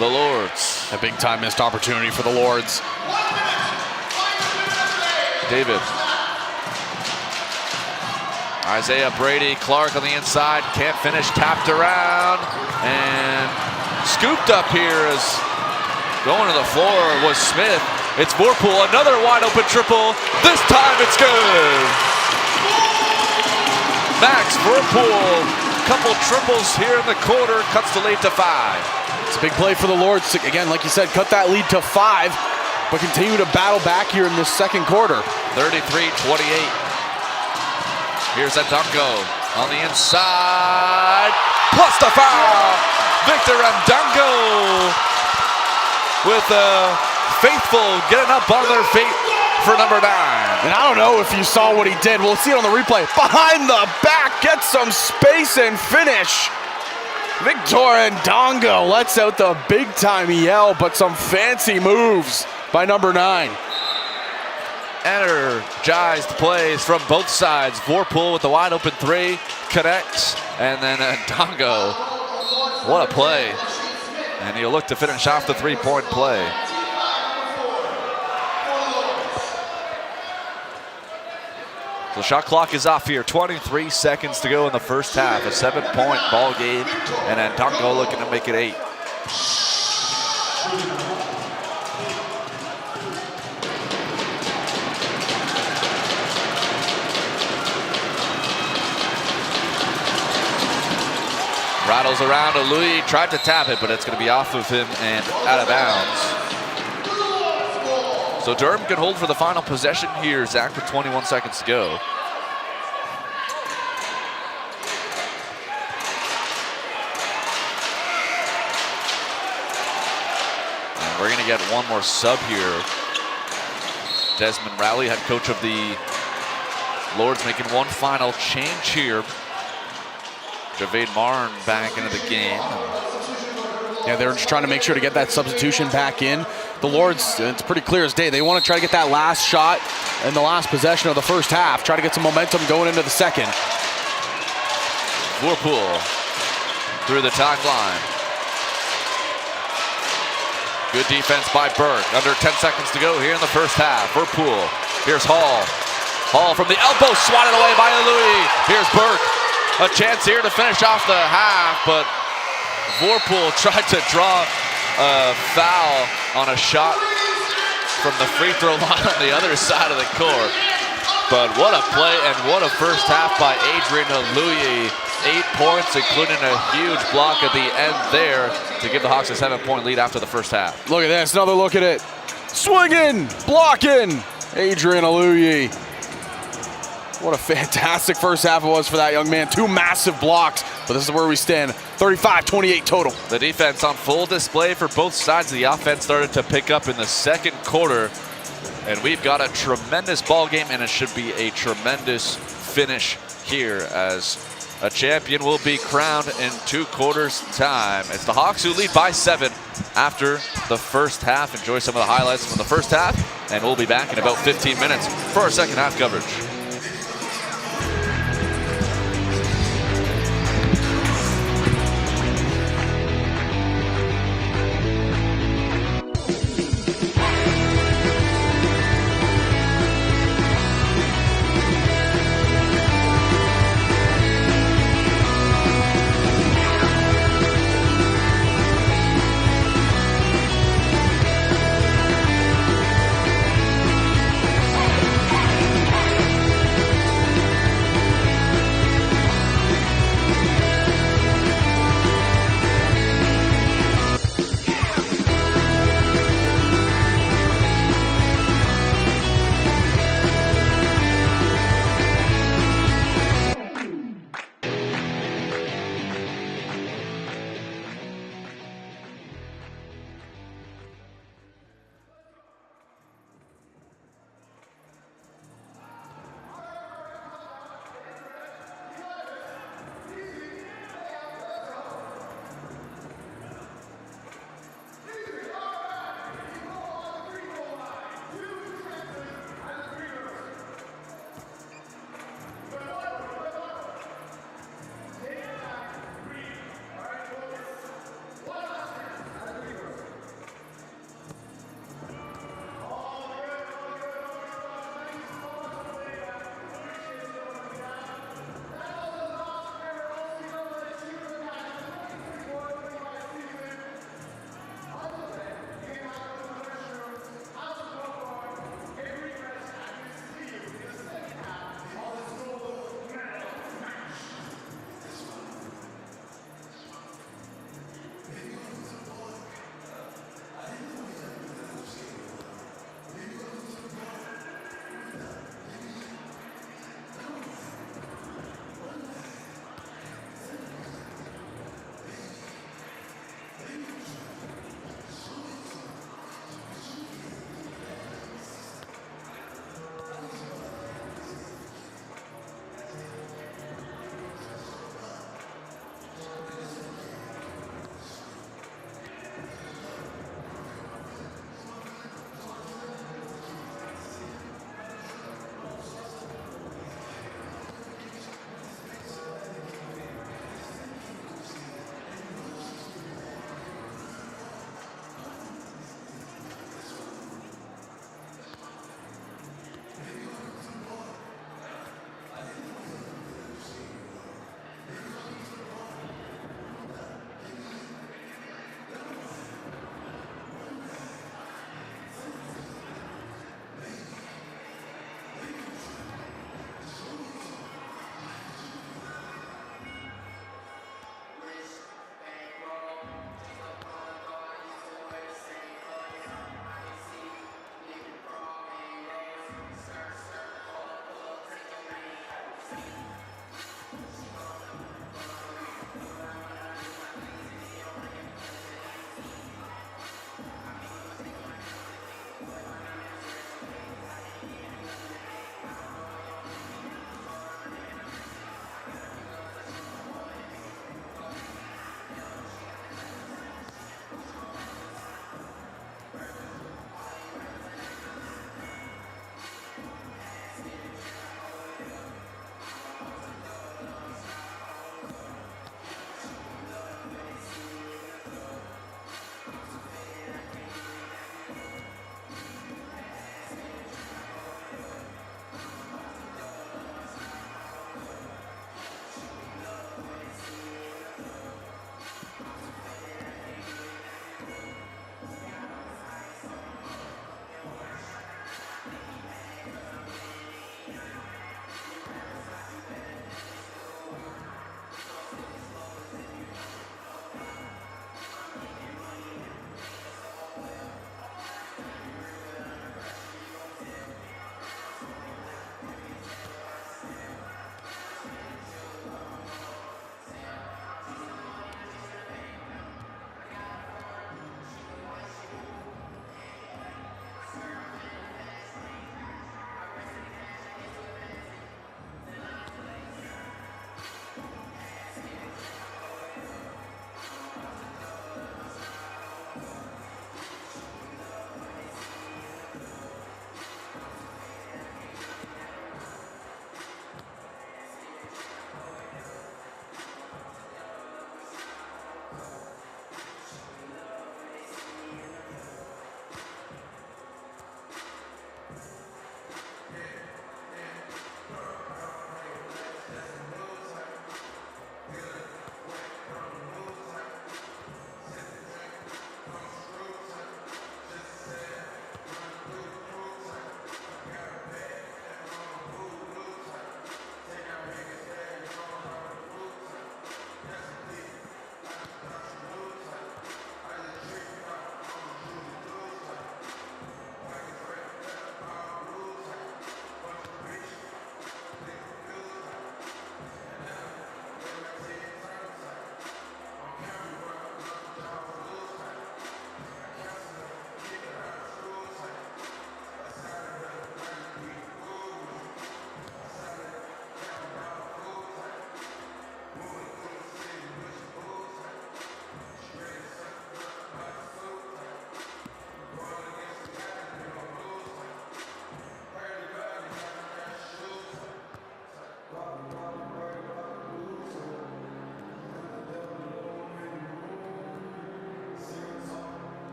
the Lords. A big time missed opportunity for the Lords. David. Isaiah Brady Clark on the inside, can't finish, tapped around, and scooped up here as going to the floor was Smith. It's Vorpool, another wide open triple. This time it's good. Max Vorpool, couple triples here in the quarter, cuts the lead to 5. It's a big play for the Lords to, again, like you said, cut that lead to 5, but continue to battle back here in this second quarter. 33-28. Here's Ndungo on the inside, plus the foul. Victor Ndungo with faithful getting up on their feet for number 9. And I don't know if you saw what he did. We'll see it on the replay. Behind the back, gets some space and finish. Victor Ndongo lets out the big-time yell, but some fancy moves by number 9. Energized plays from both sides. Vorpool with the wide open 3, connects, and then Ndongo. What a play. And he'll look to finish off the 3-point play. The shot clock is off here. 23 seconds to go in the first half. A 7-point ball game, and Ndongo looking to make it 8. Rattles around. Louis tried to tap it, but it's going to be off of him and out of bounds. So Durham can hold for the final possession here, Zach, with 21 seconds to go. And we're going to get one more sub here. Desmond Rowley, head coach of the Lords, making one final change here. Javade Marn back into the game. Yeah, they're just trying to make sure to get that substitution back in. The Lords, it's pretty clear as day. They want to try to get that last shot in the last possession of the first half. Try to get some momentum going into the second. Vorpool through the timeline. Good defense by Burke. Under 10 seconds to go here in the first half. Vorpool. Here's Hall. Hall from the elbow, swatted away by Louis. Here's Burke. A chance here to finish off the half, but Vorpool tried to draw a foul on a shot from the free throw line on the other side of the court. But what a play and what a first half by Adrian Louis. 8 points, including a huge block at the end there to give the Hawks a 7-point lead after the first half. Look at this, another look at it. Swinging, blocking, Adrian Louis. What a fantastic first half it was for that young man. 2 massive blocks, but this is where we stand. 35-28 total. The defense on full display for both sides. The offense started to pick up in the second quarter, and we've got a tremendous ball game, and it should be a tremendous finish here as a champion will be crowned in 2 quarters time. It's the Hawks who lead by 7 after the first half. Enjoy some of the highlights from the first half, and we'll be back in about 15 minutes for our second half coverage.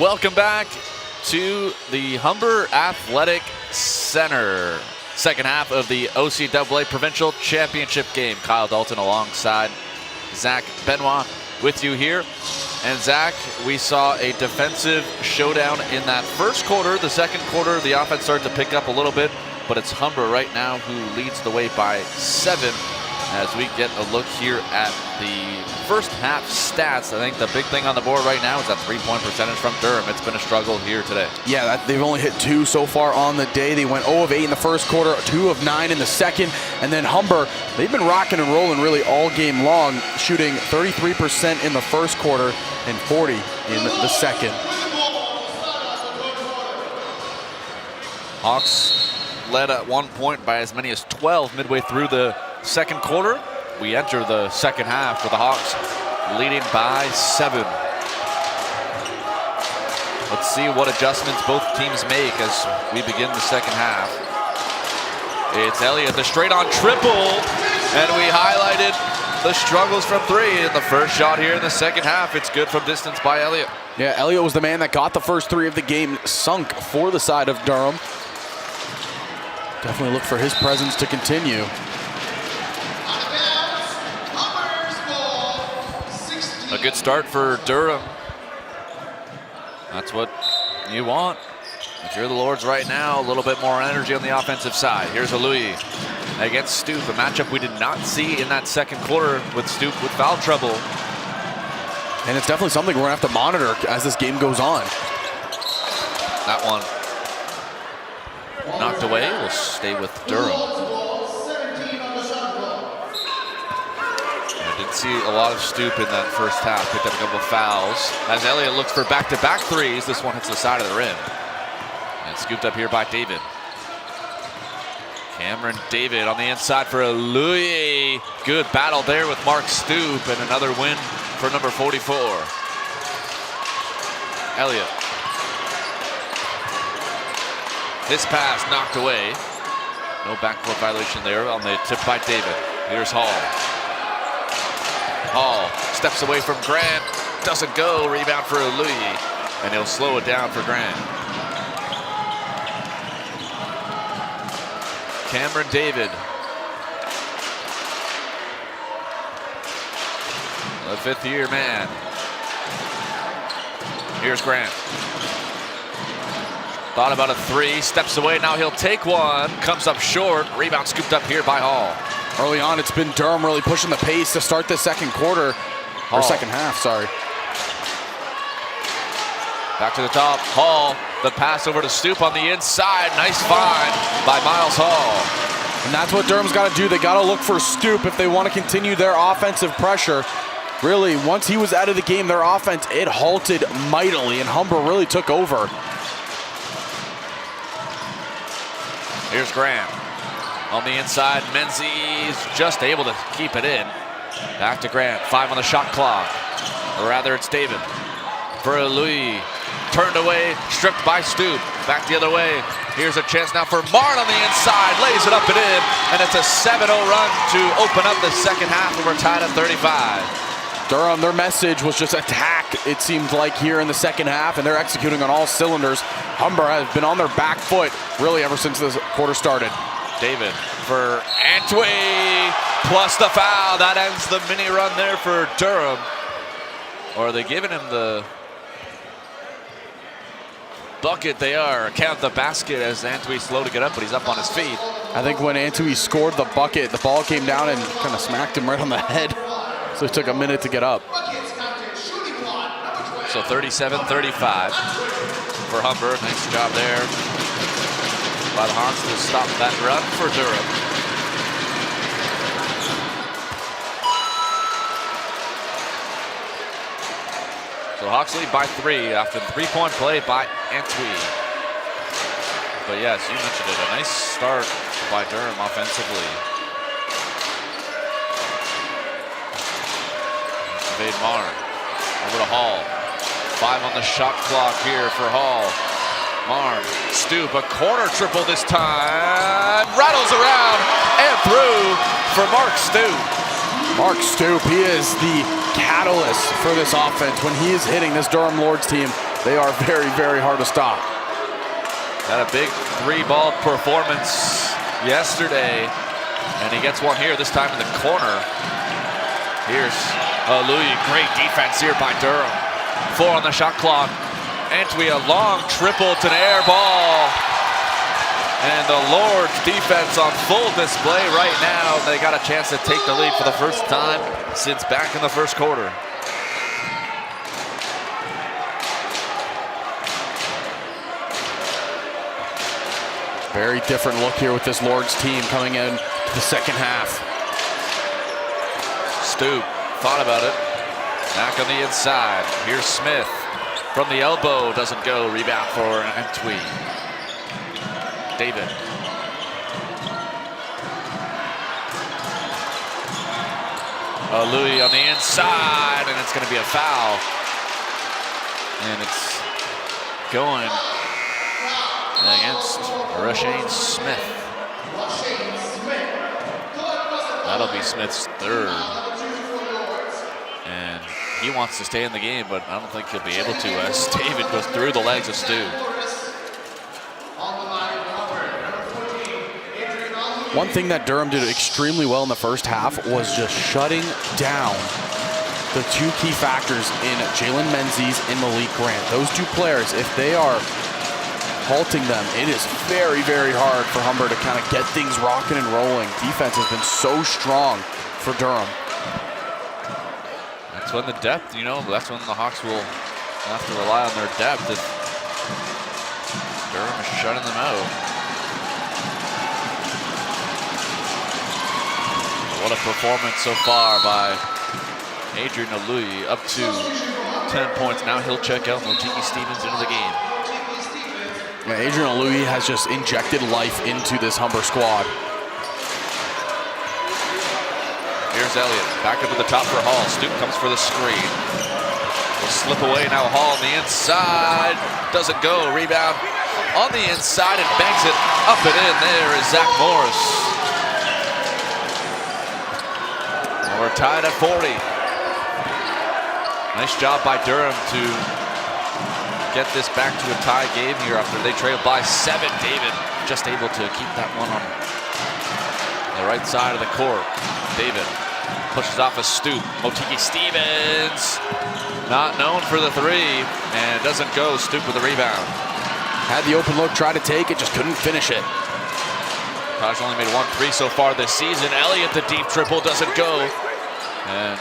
Welcome back to the Humber Athletic Center. Second half of the OCAA Provincial Championship game. Kyle Dalton alongside Zach Benoit with you here. And Zach, we saw a defensive showdown in that first quarter. The second quarter, the offense started to pick up a little bit, but it's Humber right now who leads the way by 7. As we get a look here at the first half stats, I think the big thing on the board right now is that 3-point percentage from Durham. It's been a struggle here today. Yeah, they've only hit 2 so far on the day. They went 0 of 8 in the first quarter, 2 of 9 in the second. And then Humber, they've been rocking and rolling really all game long, shooting 33% in the first quarter and 40 in the second. Hawks led at one point by as many as 12 midway through the second quarter. We enter the second half with the Hawks leading by 7. Let's see what adjustments both teams make as we begin the second half. It's Elliott, the straight on triple, and we highlighted the struggles from 3 in the first shot here in the second half. It's good from distance by Elliott. Yeah, Elliott was the man that got the first 3 of the game sunk for the side of Durham. Definitely look for his presence to continue. A good start for Durham. That's what you want. If you're the Lords right now, a little bit more energy on the offensive side. Here's a Louis against Stoop, a matchup we did not see in that second quarter with Stoop with foul trouble. And it's definitely something we're gonna have to monitor as this game goes on. That one knocked away. We'll stay with Durham. Didn't see a lot of Stoop in that first half. Picked up a couple of fouls. As Elliott looks for back-to-back threes, this one hits the side of the rim. And scooped up here by David. Cameron David on the inside for a Louis. Good battle there with Mark Stoop, and another win for number 44. Elliott. This pass knocked away. No backcourt violation there on the tip by David. Here's Hall. Hall steps away from Grant, doesn't go, rebound for Louis, and he'll slow it down for Grant. Cameron David. The 5th-year man. Here's Grant. Thought about a 3, steps away, now he'll take one, comes up short, rebound scooped up here by Hall. Early on, it's been Durham really pushing the pace to start the second quarter, or second half, sorry. Back to the top, Hall, the pass over to Stoop on the inside. Nice find by Miles Hall. And that's what Durham's got to do. They got to look for Stoop if they want to continue their offensive pressure. Really, once he was out of the game, their offense, it halted mightily, and Humber really took over. Here's Grant. On the inside, Menzies just able to keep it in. Back to Grant, 5 on the shot clock. Or rather, it's David. For Louis, turned away, stripped by Stoop. Back the other way. Here's a chance now for Martin on the inside, lays it up and in, and it's a 7-0 run to open up the second half, and we're tied at 35. Durham, their message was just attack, it seemed like, here in the second half, and they're executing on all cylinders. Humber has been on their back foot, really, ever since this quarter started. David for Antwi, plus the foul. That ends the mini run there for Durham. Or are they giving him the bucket? They are. Count the basket as Antwi slow to get up, but he's up on his feet. I think when Antwi scored the bucket, the ball came down and kind of smacked him right on the head. So it took a minute to get up. So 37-35 for Humber. Nice job there by the Hawks to stop that run for Durham. So Hawks lead by 3 after the 3-point play by Antwi. But yes, you mentioned it, a nice start by Durham offensively. Evade Marn, over to Hall. 5 on the shot clock here for Hall. Marn, Stoop, a corner triple this time. Rattles around and through for Mark Stoop. Mark Stoop, he is the catalyst for this offense. When he is hitting this Durham Lords team, they are very, very hard to stop. Had a big three-ball performance yesterday, and he gets one here, this time in the corner. Here's Louis, great defense here by Durham. 4 on the shot clock. Antwi, a long triple to an air ball. And the Lords defense on full display right now. They got a chance to take the lead for the first time since back in the first quarter. Very different look here with this Lords team coming in to the second half. Stoop thought about it. Back on the inside. Here's Smith from the elbow. Doesn't go. Rebound for Antwi. David. Louis on the inside, and it's going to be a foul. And it's going against Rashane Smith. That'll be Smith's third. And he wants to stay in the game, but I don't think he'll be able to as David goes through the legs of Stu. One thing that Durham did extremely well in the first half was just shutting down the two key factors in Jalen Menzies and Malik Grant. Those two players, if they are halting them, it is very, very hard for Humber to kind of get things rocking and rolling. Defense has been so strong for Durham. That's when the depth, that's when the Hawks will have to rely on their depth if Durham is shutting them out. What a performance so far by Adrian Louis, up to 10 points. Now he'll check out Motiki Stevens into the game. Yeah, Adrian Louis has just injected life into this Humber squad. Here's Elliott, back up to the top for Hall. Stoop comes for the screen. Will slip away now. Hall on the inside, doesn't go. Rebound on the inside and bangs it up and in. There is Zach Morris. We're tied at 40. Nice job by Durham to get this back to a tie game here after they trailed by 7. David just able to keep that one on the right side of the court. David pushes off a Stoop. Motiki Stevens, not known for the three, and doesn't go. Stoop with the rebound. Had the open look, tried to take it, just couldn't finish it. Taj only made 1 3 so far this season. Elliott, the deep triple, doesn't go. And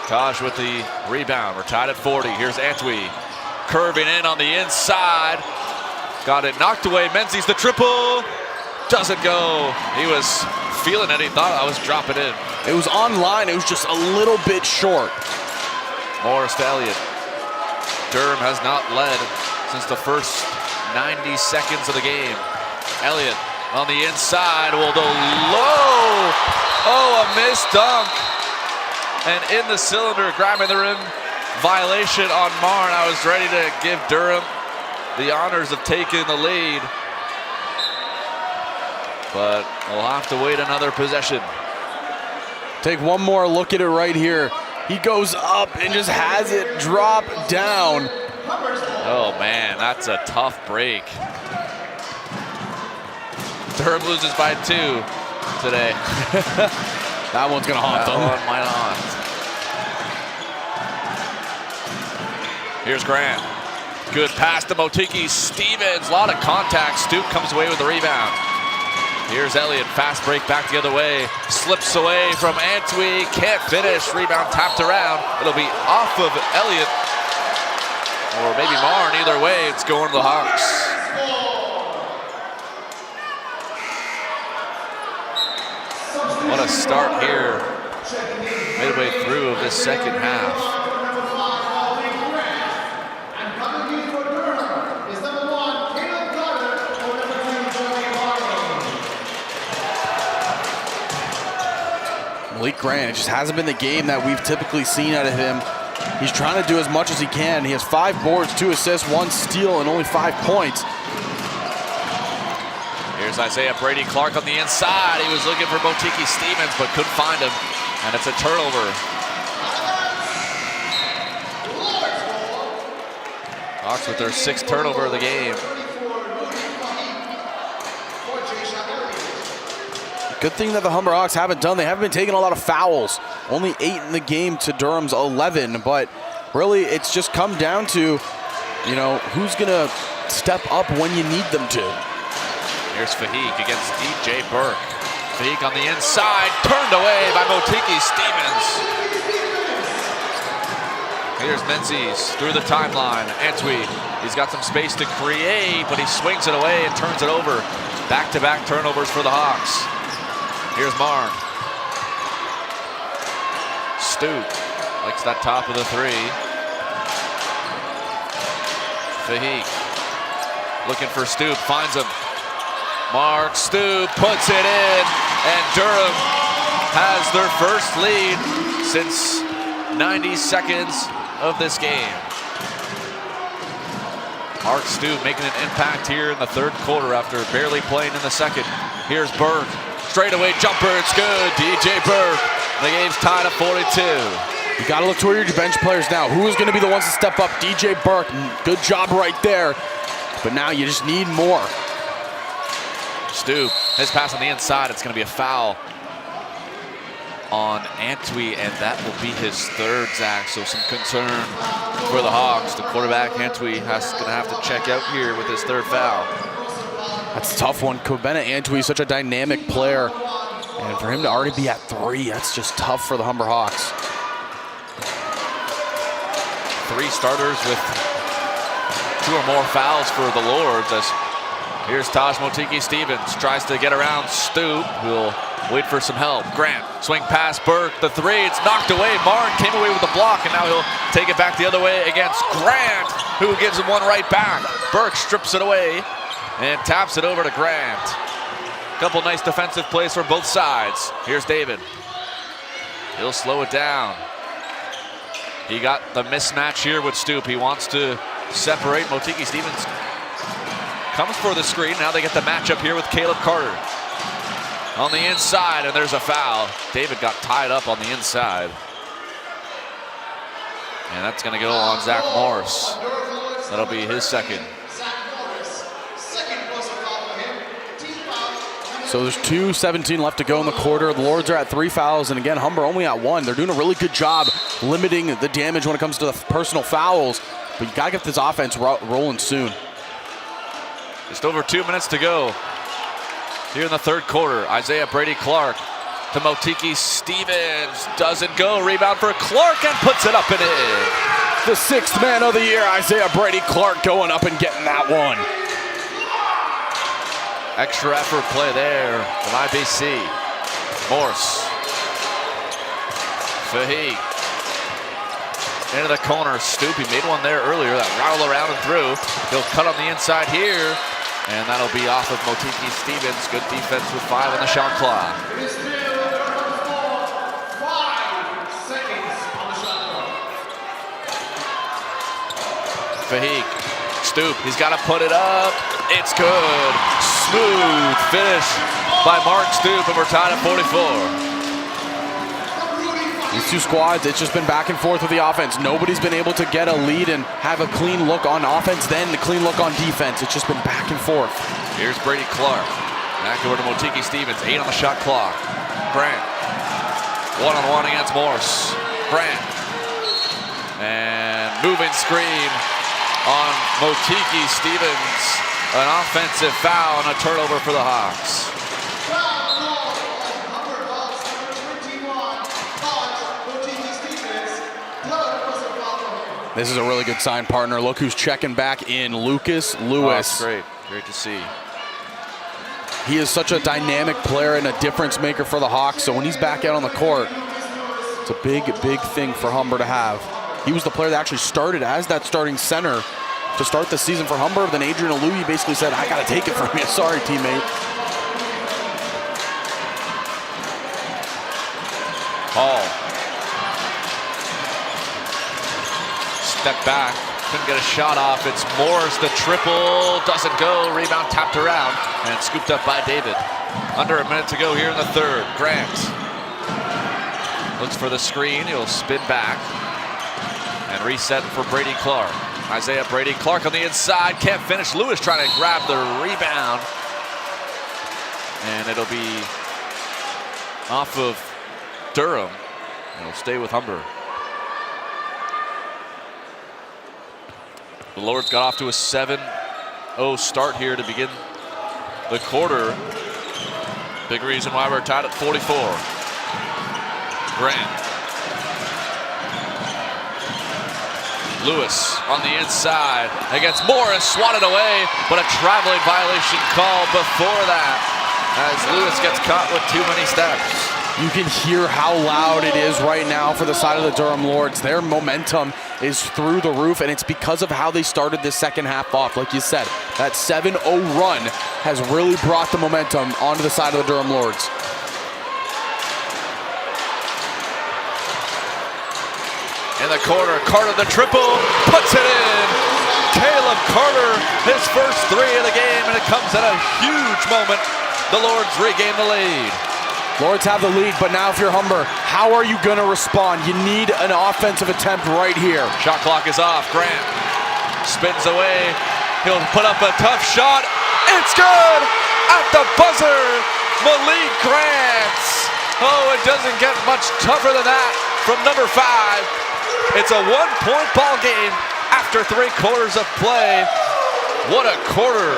Taj with the rebound. We're tied at 40. Here's Antwi curving in on the inside. Got it knocked away. Menzies the triple. Doesn't go. He was feeling it. He thought I was dropping in. It was online. It was just a little bit short. Morris to Elliott. Durham has not led since the first 90 seconds of the game. Elliott on the inside will go low. Oh, a missed dunk. And in the cylinder, grabbing the rim. Violation on Marn. I was ready to give Durham the honors of taking the lead. But we'll have to wait another possession. Take one more look at it right here. He goes up and just has it drop down. Oh man, that's a tough break. Durham loses by 2 today. That one's gonna haunt them. That one might haunt. Here's Grant. Good pass to Motiki Stevens. A lot of contact. Stoop comes away with the rebound. Here's Elliott. Fast break back the other way. Slips away from Antwi. Can't finish. Rebound tapped around. It'll be off of Elliott. Or maybe Marn. Either way, it's going to the Hawks. What a start here, midway through of this second half. Malik Grant, it just hasn't been the game that we've typically seen out of him. He's trying to do as much as he can. He has 5 boards, 2 assists, 1 steal, and only 5 points. Here's Isaiah Brady Clark on the inside. He was looking for Motiki Stevens, but couldn't find him. And it's a turnover. Hawks with their 6th turnover of the game. Good thing that the Humber Hawks haven't done. They haven't been taking a lot of fouls. Only 8 in the game to Durham's 11. But really, it's just come down to, you know, who's going to step up when you need them to. Here's Fahik against DJ Burke. Fahik on the inside, turned away by Motiki Stevens. Here's Menzies through the timeline. Antwi, he's got some space to create, but he swings it away and turns it over. Back-to-back turnovers for the Hawks. Here's Marn. Stoop likes that top of the 3. Fahik looking for Stoop, finds him. Mark Stoop puts it in, and Durham has their first lead since 90 seconds of this game. Mark Stoop making an impact here in the 3rd quarter after barely playing in the 2nd. Here's Burke, straightaway jumper, it's good. DJ Burke, the game's tied at 42. You gotta look toward your bench players now. Who is gonna be the ones to step up? DJ Burke, good job right there. But now you just need more. Stoop, his pass on the inside, it's gonna be a foul on Antwi, and that will be his 3rd, Zach. So some concern for the Hawks. The quarterback, Antwi, gonna have to check out here with his 3rd foul. That's a tough one. Kobena Antwi is such a dynamic player. And for him to already be at 3, that's just tough for the Humber Hawks. 3 starters with 2 or more fouls for the Lords. As here's Taj Motiki Stevens, tries to get around Stoop, who'll wait for some help. Grant, swing past Burke, the 3, it's knocked away. Marn came away with the block, and now he'll take it back the other way against Grant, who gives him one right back. Burke strips it away and taps it over to Grant. Couple nice defensive plays from both sides. Here's David. He'll slow it down. He got the mismatch here with Stoop. He wants to separate. Motiki Stevens comes for the screen. Now they get the matchup here with Caleb Carter. On the inside, and there's a foul. David got tied up on the inside. And that's gonna go on Zach Morris. That'll be his 2nd. So there's 2:17 left to go in the quarter. The Lords are at 3 fouls, and again, Humber only at 1. They're doing a really good job limiting the damage when it comes to the personal fouls, but you gotta get this offense rolling soon. Just over 2 minutes to go here in the 3rd quarter. Isaiah Brady Clark to Motiki Stevens. Doesn't go. Rebound for Clark and puts it up and in. The 6th man of the year, Isaiah Brady Clark, going up and getting that one. Extra effort play there from IBC. Morse. Fahik. Into the corner. Stoop, he made one there earlier. That rattle around and through. He'll cut on the inside here. And that'll be off of Motiki Stevens. Good defense with 5 on the shot clock. Fahik. Stoop, he's got to put it up. It's good. Smooth finish by Mark Stoop, and we're tied at 44. These 2 squads, it's just been back and forth with the offense. Nobody's been able to get a lead and have a clean look on offense, then the clean look on defense. It's just been back and forth. Here's Brady Clark. Back over to Motiki Stevens, 8 on the shot clock. Grant, 1-on-1 against Morse. Grant, and moving screen on Motiki Stevens. An offensive foul and a turnover for the Hawks. This is a really good sign, partner. Look who's checking back in, Lucas Lewis. Oh, great. Great to see. He is such a dynamic player and a difference maker for the Hawks, so when he's back out on the court, it's a big, big thing for Humber to have. He was the player that actually started as that starting center to start the season for Humber. Then Adrian Aluyi basically said, I got to take it from you. Sorry, teammate. Hall. Step back. Couldn't get a shot off. It's Morris. The triple doesn't go. Rebound tapped around and scooped up by David. Under a minute to go here in the 3rd. Grant. Looks for the screen. He'll spin back and reset for Brady Clark. Isaiah Brady Clark on the inside. Can't finish. Lewis trying to grab the rebound. And it'll be off of Durham. It'll stay with Humber. The Lords got off to a 7-0 start here to begin the quarter. Big reason why we're tied at 44. Grant. Lewis on the inside against Morris, swatted away, but a traveling violation call before that as Lewis gets caught with too many steps. You can hear how loud it is right now for the side of the Durham Lords. Their momentum is through the roof, and it's because of how they started the second half off. Like you said, that 7-0 run has really brought the momentum onto the side of the Durham Lords. In the corner, Carter the triple, puts it in. Caleb Carter, his first three of the game, and it comes at a huge moment. The Lords regain the lead. Lords have the lead, but now if you're Humber, how are you going to respond? You need an offensive attempt right here. Shot clock is off. Grant spins away. He'll put up a tough shot. It's good! At the buzzer, Malik Grant. Oh, it doesn't get much tougher than that from number 5. It's a 1-point ball game after 3 quarters of play. What a quarter.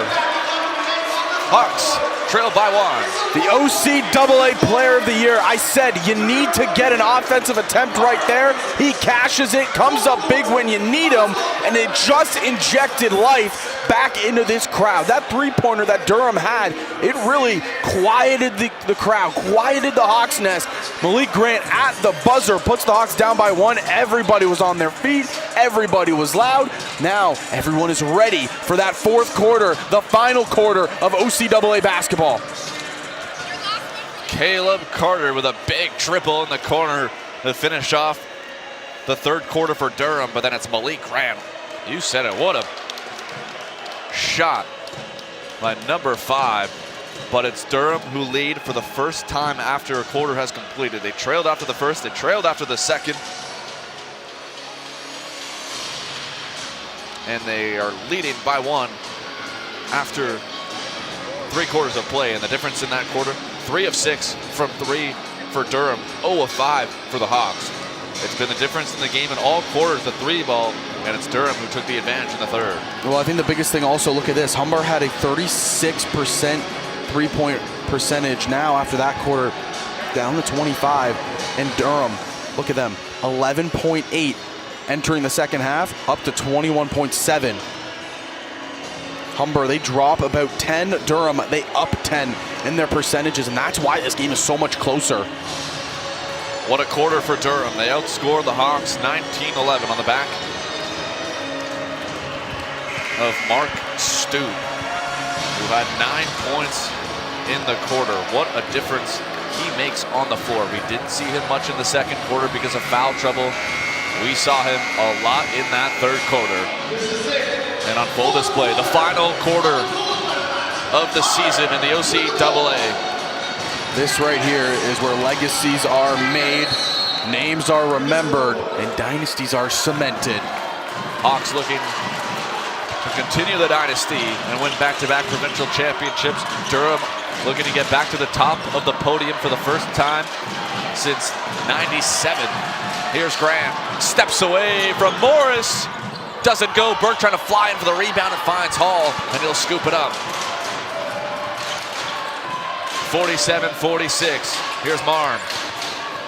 Hawks trail by 1. The OCAA Player of the Year. I said you need to get an offensive attempt right there. He cashes it, comes up big when you need him, and it just injected life back into this crowd. That three-pointer that Durham had, it really quieted the crowd, quieted the Hawks' nest. Malik Grant at the buzzer puts the Hawks down by 1. Everybody was on their feet. Everybody was loud. Now everyone is ready for that fourth quarter, the final quarter of OCAA basketball. Caleb Carter with a big triple in the corner to finish off the third quarter for Durham, but then it's Malik Grant. You said it. What a shot by number 5, but it's Durham who lead for the first time after a quarter has completed. They trailed after the first, they trailed after the second, and they are leading by 1 after 3 quarters of play. And the difference in that quarter, 3 of 6 from 3 for Durham, 0 of 5 for the Hawks. It's been the difference in the game in all quarters, the 3 ball, and it's Durham who took the advantage in the third. Well, I think the biggest thing also, look at this. Humber had a 36% three-point percentage. Now, after that quarter, down to 25. And Durham, look at them, 11.8 entering the second half, up to 21.7. Humber, they drop about 10. Durham, they up 10 in their percentages, and that's why this game is so much closer. What a quarter for Durham. They outscored the Hawks 19-11 on the back of Mark Stoop, who had 9 points in the quarter. What a difference he makes on the floor. We didn't see him much in the second quarter because of foul trouble. We saw him a lot in that third quarter. And on full display, the final quarter of the season in the OCAA. This right here is where legacies are made, names are remembered, and dynasties are cemented. Hawks looking to continue the dynasty and win back-to-back provincial championships. Durham looking to get back to the top of the podium for the first time since '97. Here's Grant, steps away from Morris. Doesn't go. Burke trying to fly in for the rebound and finds Hall, and he'll scoop it up. 47-46. Here's Marn.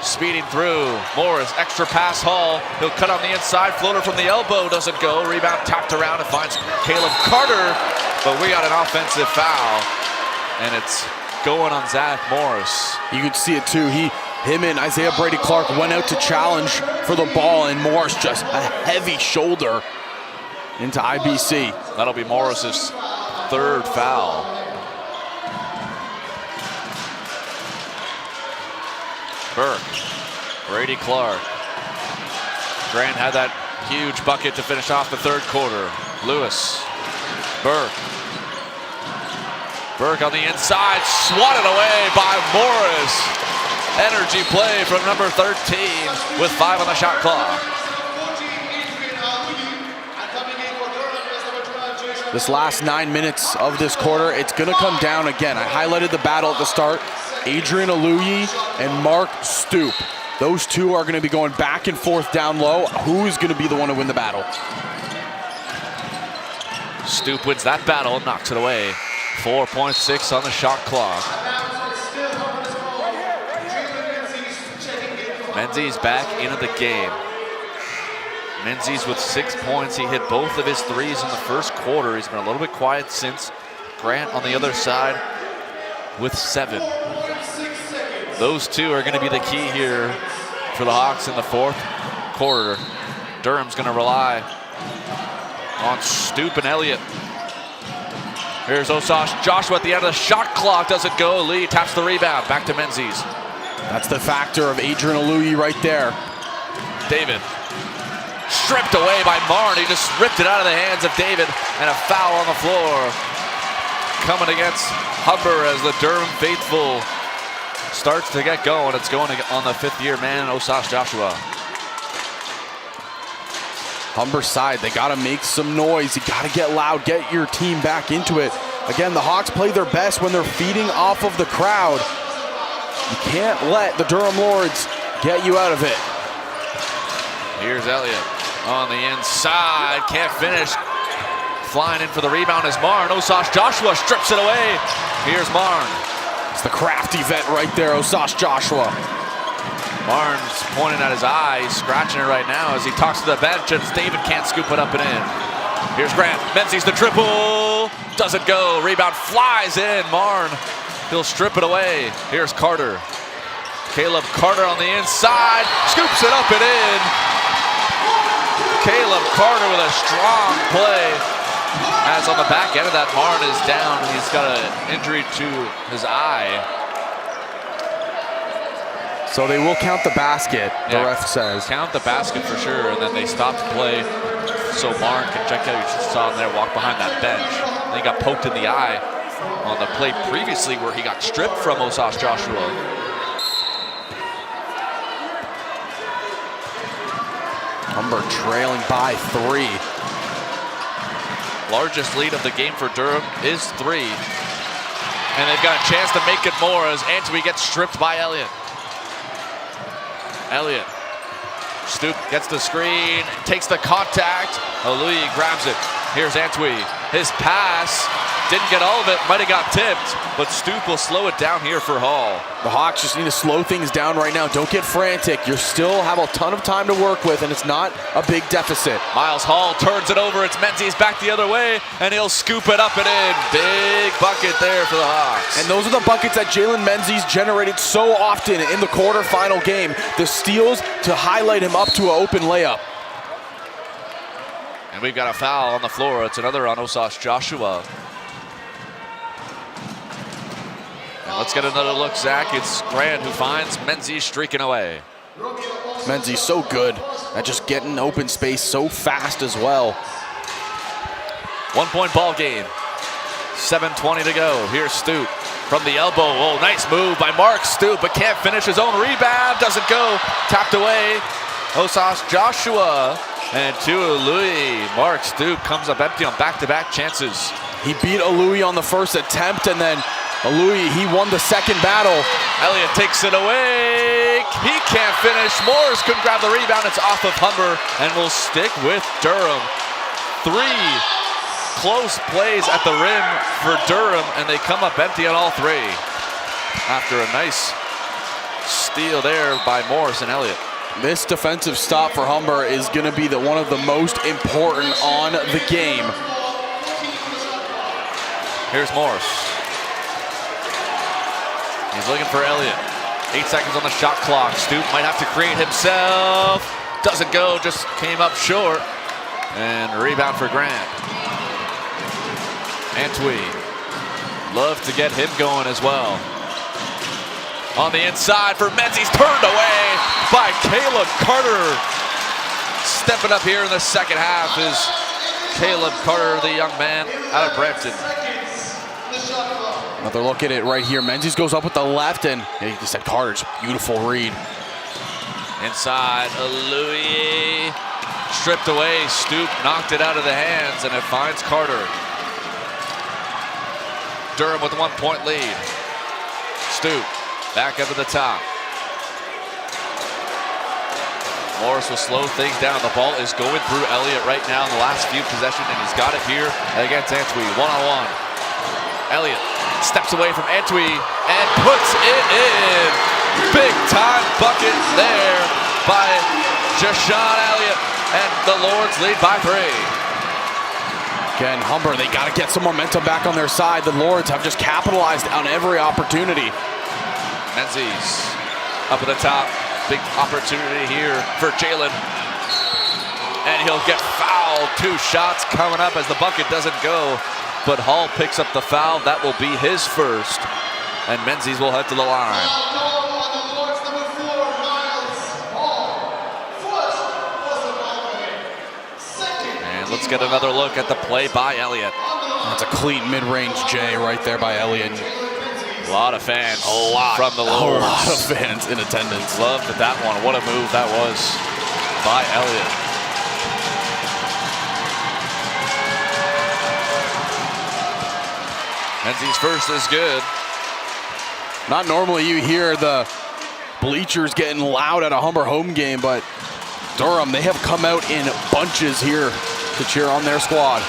Speeding through. Morris, extra pass Hall. He'll cut on the inside. Floater from the elbow doesn't go. Rebound tapped around and finds Caleb Carter. But we got an offensive foul. And it's going on Zach Morris. You could see it too. Him and Isaiah Brady Clark went out to challenge for the ball, and Morris just a heavy shoulder into IBC. That'll be Morris's third foul. Burke, Brady Clark. Grant had that huge bucket to finish off the third quarter. Lewis, Burke. Burke on the inside, swatted away by Morris. Energy play from number 13 with 5 on the shot clock. This last 9 minutes of this quarter, it's going to come down again. I highlighted the battle at the start. Adrian Aluyi and Mark Stoop. Those two are going to be going back and forth down low. Who is going to be the one to win the battle? Stoop wins that battle and knocks it away. 4.6 on the shot clock. Menzies back into the game. Menzies with 6 points. He hit both of his threes in the first quarter. He's been a little bit quiet since. Grant on the other side with 7. Those two are going to be the key here for the Hawks in the fourth quarter. Durham's going to rely on Stoop and Elliott. Here's Osage Joshua at the end of the shot clock. Doesn't go. Lee taps the rebound. Back to Menzies. That's the factor of Adrian Aluyi right there. David. Stripped away by Marn. He just ripped it out of the hands of David. And a foul on the floor. Coming against Humber as the Durham faithful starts to get going. It's going on the 5th-year man, Osage Joshua. Humber side, they got to make some noise. You got to get loud, get your team back into it. Again, the Hawks play their best when they're feeding off of the crowd. You can't let the Durham Lords get you out of it. Here's Elliott on the inside, can't finish. Flying in for the rebound is Marn. Osage Joshua strips it away. Here's Marn. It's the crafty vet right there, Osage Joshua. Marn's pointing at his eye. He's scratching it right now as he talks to the bench, and David can't scoop it up and in. Here's Grant. Menzies the triple. Doesn't go. Rebound flies in. Marn, he'll strip it away. Here's Carter. Caleb Carter on the inside. Scoops it up and in. Caleb Carter with a strong play. As on the back end of that, Marn is down. He's got an injury to his eye. So they will count the basket, the ref says. Count the basket for sure, and then they stopped play so Marn can check out. You just saw him there walk behind that bench. And he got poked in the eye on the play previously where he got stripped from Osage Joshua. Humber trailing by 3. Largest lead of the game for Durham is 3. And they've got a chance to make it more as Antwi gets stripped by Elliott. Elliott. Stoop gets the screen, takes the contact. Aluyi grabs it. Here's Antwi. His pass didn't get all of it, might have got tipped, but Stoop will slow it down here for Hall. The Hawks just need to slow things down right now. Don't get frantic. You still have a ton of time to work with, and it's not a big deficit. Miles Hall turns it over. It's Menzies back the other way, and he'll scoop it up and in. Big bucket there for the Hawks. And those are the buckets that Jalen Menzies generated so often in the quarterfinal game. The steals to highlight him up to an open layup. And we've got a foul on the floor. It's another on Osage Joshua. And let's get another look, Zach. It's Grant who finds Menzies streaking away. Menzies so good at just getting open space so fast as well. 1 point ball game. 7:20 to go. Here's Stoop from the elbow. Oh, nice move by Mark Stoop, but can't finish his own rebound. Doesn't go. Tapped away. Osage Joshua. And to Aluyi. Mark Stoop comes up empty on back-to-back chances. He beat Aluyi on the first attempt, and then Aluyi, he won the second battle. Elliott takes it away. He can't finish. Morris couldn't grab the rebound. It's off of Humber, and will stick with Durham. 3 close plays at the rim for Durham, and they come up empty on all 3. After a nice steal there by Morris and Elliott. This defensive stop for Humber is going to be one of the most important on the game. Here's Morris. He's looking for Elliott. 8 seconds on the shot clock. Stoop might have to create himself. Doesn't go, just came up short. And a rebound for Grant. Antwi. Love to get him going as well. On the inside for Menzies, turned away by Caleb Carter. Stepping up here in the second half is Caleb Carter, the young man out of Brampton. Another look at it right here. Menzies goes up with the left, and he just said Carter's beautiful read. Inside, Louis stripped away. Stoop knocked it out of the hands, and it finds Carter. Durham with a 1-point lead. Stoop back up to the top. Morris will slow things down. The ball is going through Elliott right now in the last few possessions, and he's got it here against Antwi. One-on-one. Elliott steps away from Antwi and puts it in. Big time bucket there by Jashawn Elliott, and the Lords lead by 3. Again, Humber, they got to get some momentum back on their side. The Lords have just capitalized on every opportunity. Menzies up at the top. Big opportunity here for Jalen. And he'll get fouled. 2 shots coming up as the bucket doesn't go. But Hall picks up the foul. That will be his first. And Menzies will head to the line. And let's get another look at the play by Elliott. That's a clean mid-range J right there by Elliott. A lot of fans from the Lords. A lot of fans in attendance. Loved that one. What a move that was by Elliott. Menzies first is good. Not normally you hear the bleachers getting loud at a Humber home game, but Durham, they have come out in bunches here to cheer on their squad.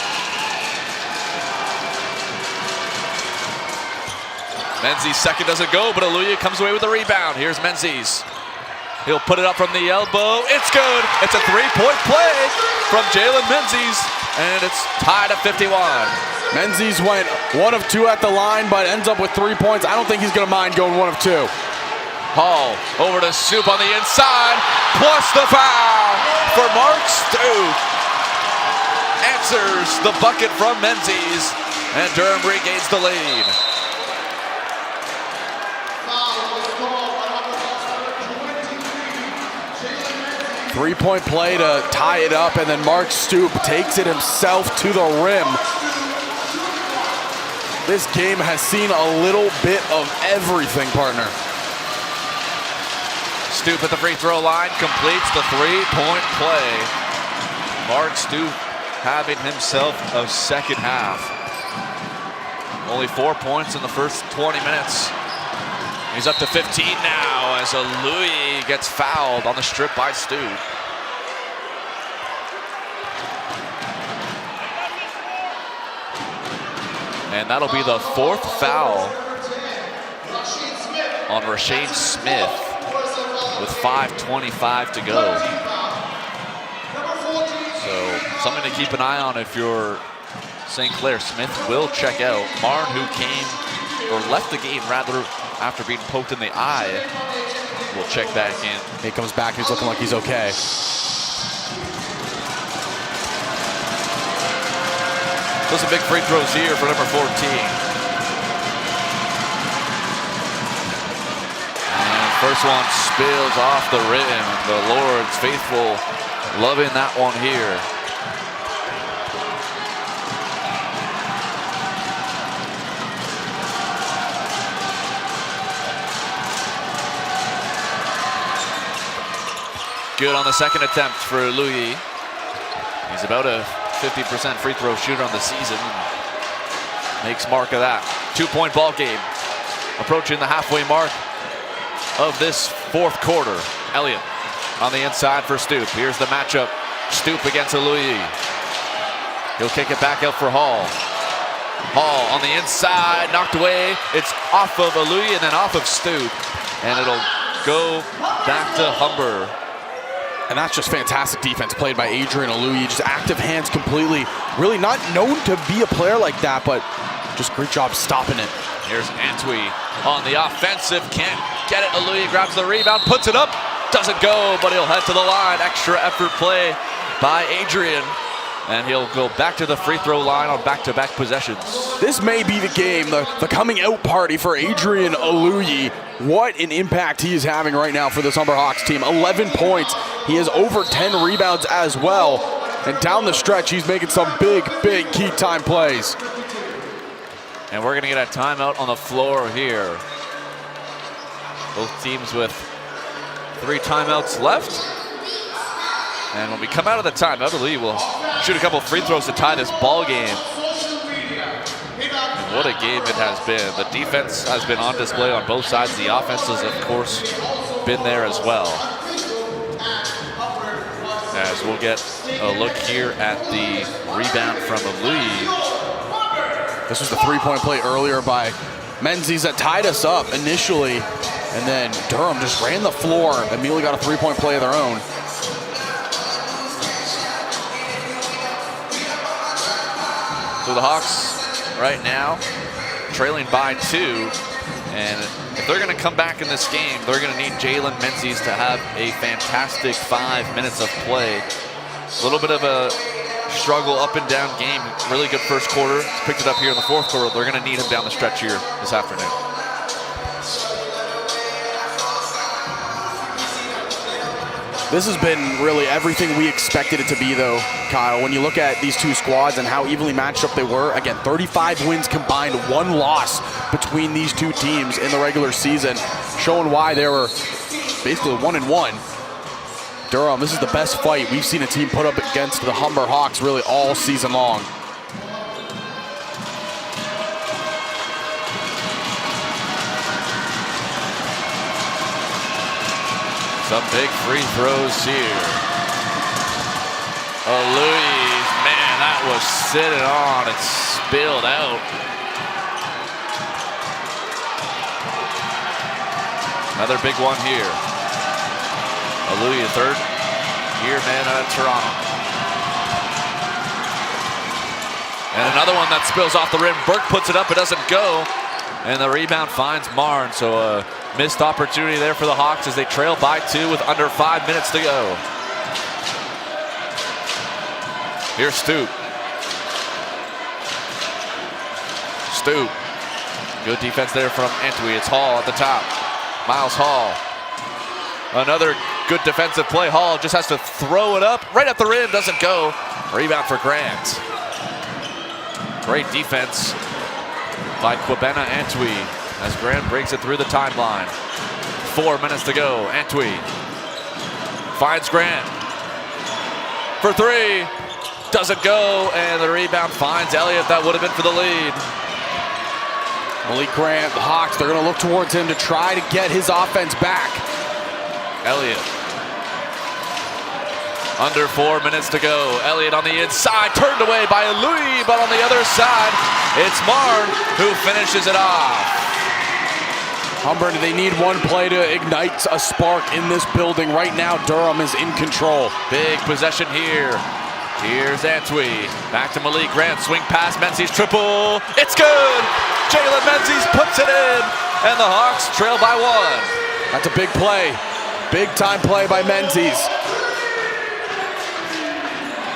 Menzies' second doesn't go, but Aluya comes away with a rebound. Here's Menzies. He'll put it up from the elbow. It's good. It's a 3-point play from Jalen Menzies, and it's tied at 51. Menzies went 1 of 2 at the line, but ends up with 3 points. I don't think he's going to mind going 1 of 2. Hall over to Stoop on the inside, plus the foul for Mark Stoop. Answers the bucket from Menzies, and Durham regains the lead. Three-point play to tie it up, and then Mark Stoop takes it himself to the rim. This game has seen a little bit of everything, partner. Stoop at the free throw line completes the 3-point play. Mark Stoop having himself a second half. Only 4 points in the first 20 minutes. He's up to 15 now as Louis gets fouled on the strip by Stoop. And that'll be the 4th foul on Rashane Smith with 5:25 to go. So something to keep an eye on if you're St. Clair. Smith will check out. Marn, who left the game rather after being poked in the eye, will check back in. He comes back, he's looking like he's okay. Those are big free throws here for number 14. And first one spills off the rim. The Lords faithful loving that one here. Good on the second attempt for Louis. He's about a 50% free throw shooter on the season. Makes mark of that. 2-point ball game. Approaching the halfway mark of this 4th quarter. Elliott on the inside for Stoop. Here's the matchup. Stoop against Louis. He'll kick it back out for Hall. Hall on the inside, knocked away. It's off of Louis and then off of Stoop. And it'll go back to Humber. And that's just fantastic defense played by Adrian Louis. Just active hands completely. Really not known to be a player like that, but just great job stopping it. Here's Antwi on the offensive. Can't get it. Louis grabs the rebound, puts it up. Doesn't go, but he'll head to the line. Extra effort play by Adrian. And he'll go back to the free throw line on back-to-back possessions. This may be the game, the coming out party for Adrian Louis. What an impact he is having right now for this Humber Hawks team. 11 points. He has over 10 rebounds as well. And down the stretch, he's making some big key time plays. And we're gonna get a timeout on the floor here. Both teams with 3 timeouts left. And when we come out of the timeout, I believe we'll shoot a couple free throws to tie this ball game. And what a game it has been. The defense has been on display on both sides. The offense has, of course, been there as well. As we'll get a look here at the rebound from Louis. This was the three-point play earlier by Menzies that tied us up initially, and then Durham just ran the floor. Immediately got a three-point play of their own. So the Hawks right now trailing by 2, and if they're going to come back in this game, they're going to need Jalen Menzies to have a fantastic 5 minutes of play. A little bit of a struggle up and down game. Really good first quarter. Picked it up here in the fourth quarter. They're going to need him down the stretch here this afternoon. This has been really everything we expected it to be, though, Kyle. When you look at these two squads and how evenly matched up they were, again, 35 wins combined, 1 loss between these two teams in the regular season, showing why they were basically 1-1. Durham, this is the best fight we've seen a team put up against the Humber Hawks really all season long. Some big free throws here. Oh, Louis, man, that was sitting on. It spilled out. Another big one here. Louis, third year man out of Toronto. And another one that spills off the rim. Burke puts it up, it doesn't go. And the rebound finds Marn. So missed opportunity there for the Hawks as they trail by 2 with under 5 minutes to go. Here's Stoop. Stoop. Good defense there from Antwi. It's Hall at the top. Miles Hall. Another good defensive play. Hall just has to throw it up right at the rim. Doesn't go. Rebound for Grant. Great defense by Kwabena Antwi as Grant breaks it through the timeline. 4 minutes to go. Antwi finds Grant for 3. Doesn't go, and the rebound finds Elliott. That would have been for the lead. Malik Grant, the Hawks, they're going to look towards him to try to get his offense back. Elliott. Under 4 minutes to go. Elliott on the inside, turned away by Louis, but on the other side, it's Marn who finishes it off. Humber, they need one play to ignite a spark in this building. Right now, Durham is in control. Big possession here. Here's Antwi. Back to Malik Grant. Swing pass. Menzies triple. It's good. Jalen Menzies puts it in. And the Hawks trail by 1. That's a big play. Big time play by Menzies.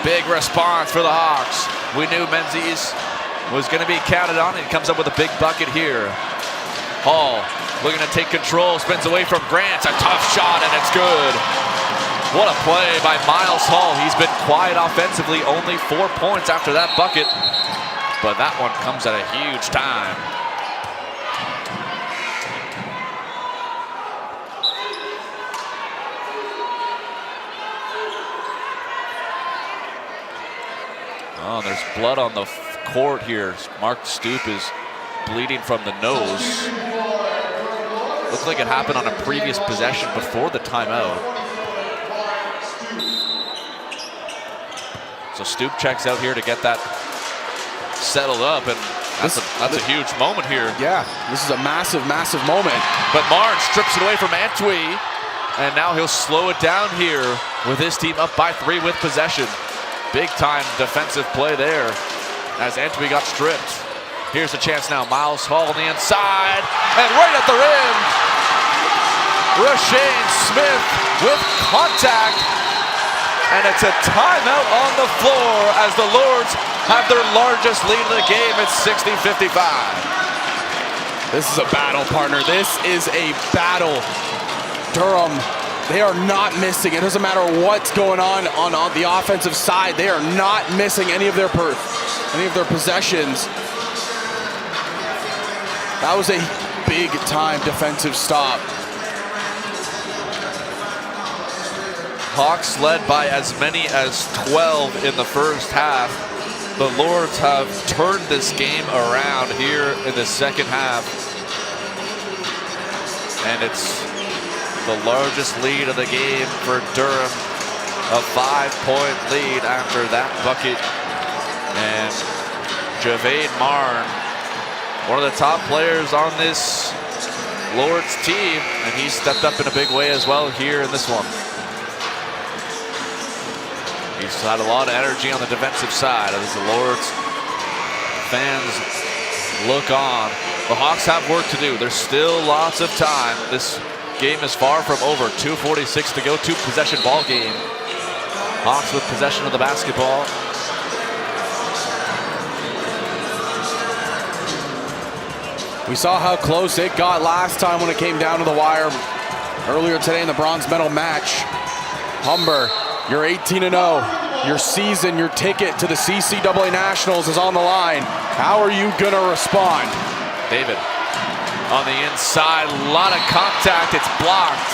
Big response for the Hawks. We knew Menzies was going to be counted on. He comes up with a big bucket here. Hall looking to take control. Spins away from Grant. A tough shot, and it's good. What a play by Miles Hall. He's been quiet offensively, only 4 points after that bucket. But that one comes at a huge time. Oh, there's blood on the court here. Mark Stoop is bleeding from the nose. Looks like it happened on a previous possession before the timeout. So Stoop checks out here to get that settled up, and that's a huge moment here. Yeah, this is a massive, massive moment. But Marn strips it away from Antwi, and now he'll slow it down here with his team up by 3 with possession. Big time defensive play there as Antwi got stripped. Here's a chance now. Miles Hall on the inside, and right at the rim, Rashane Smith with contact. And it's a timeout on the floor as the Lords have their largest lead in the game at 60-55. This is a battle, partner. This is a battle. Durham, they are not missing. It doesn't matter what's going on the offensive side. They are not missing any of their possessions. That was a big-time defensive stop. Hawks led by as many as 12 in the first half. The Lords have turned this game around here in the second half. And it's the largest lead of the game for Durham. A 5-point lead after that bucket. And Javade Marn, one of the top players on this Lords team, and he stepped up in a big way as well here in this one. He's had a lot of energy on the defensive side as the Lords fans look on. The Hawks have work to do. There's still lots of time. This game is far from over. 2:46 to go, 2-possession ball game. Hawks with possession of the basketball. We saw how close it got last time when it came down to the wire earlier today in the bronze medal match. Humber, you're 18-0. Your season, your ticket to the CCAA Nationals is on the line. How are you going to respond? David on the inside, a lot of contact. It's blocked.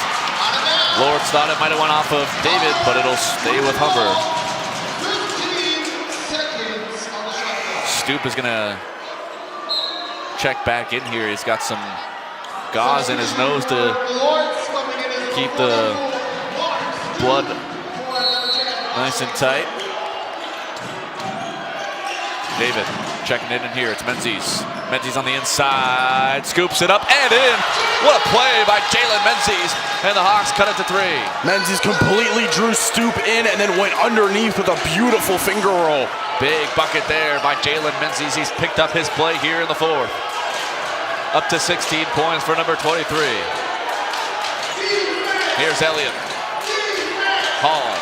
Lords thought it might have went off of David, but it'll stay with Humber. Stoop is going to check back in here. He's got some gauze in his nose to keep the blood nice and tight. David checking in here. It's Menzies. Menzies on the inside. Scoops it up and in. What a play by Jalen Menzies. And the Hawks cut it to 3. Menzies completely drew Stoop in and then went underneath with a beautiful finger roll. Big bucket there by Jalen Menzies. He's picked up his play here in the 4th. Up to 16 points for number 23. Here's Elliott. Hall.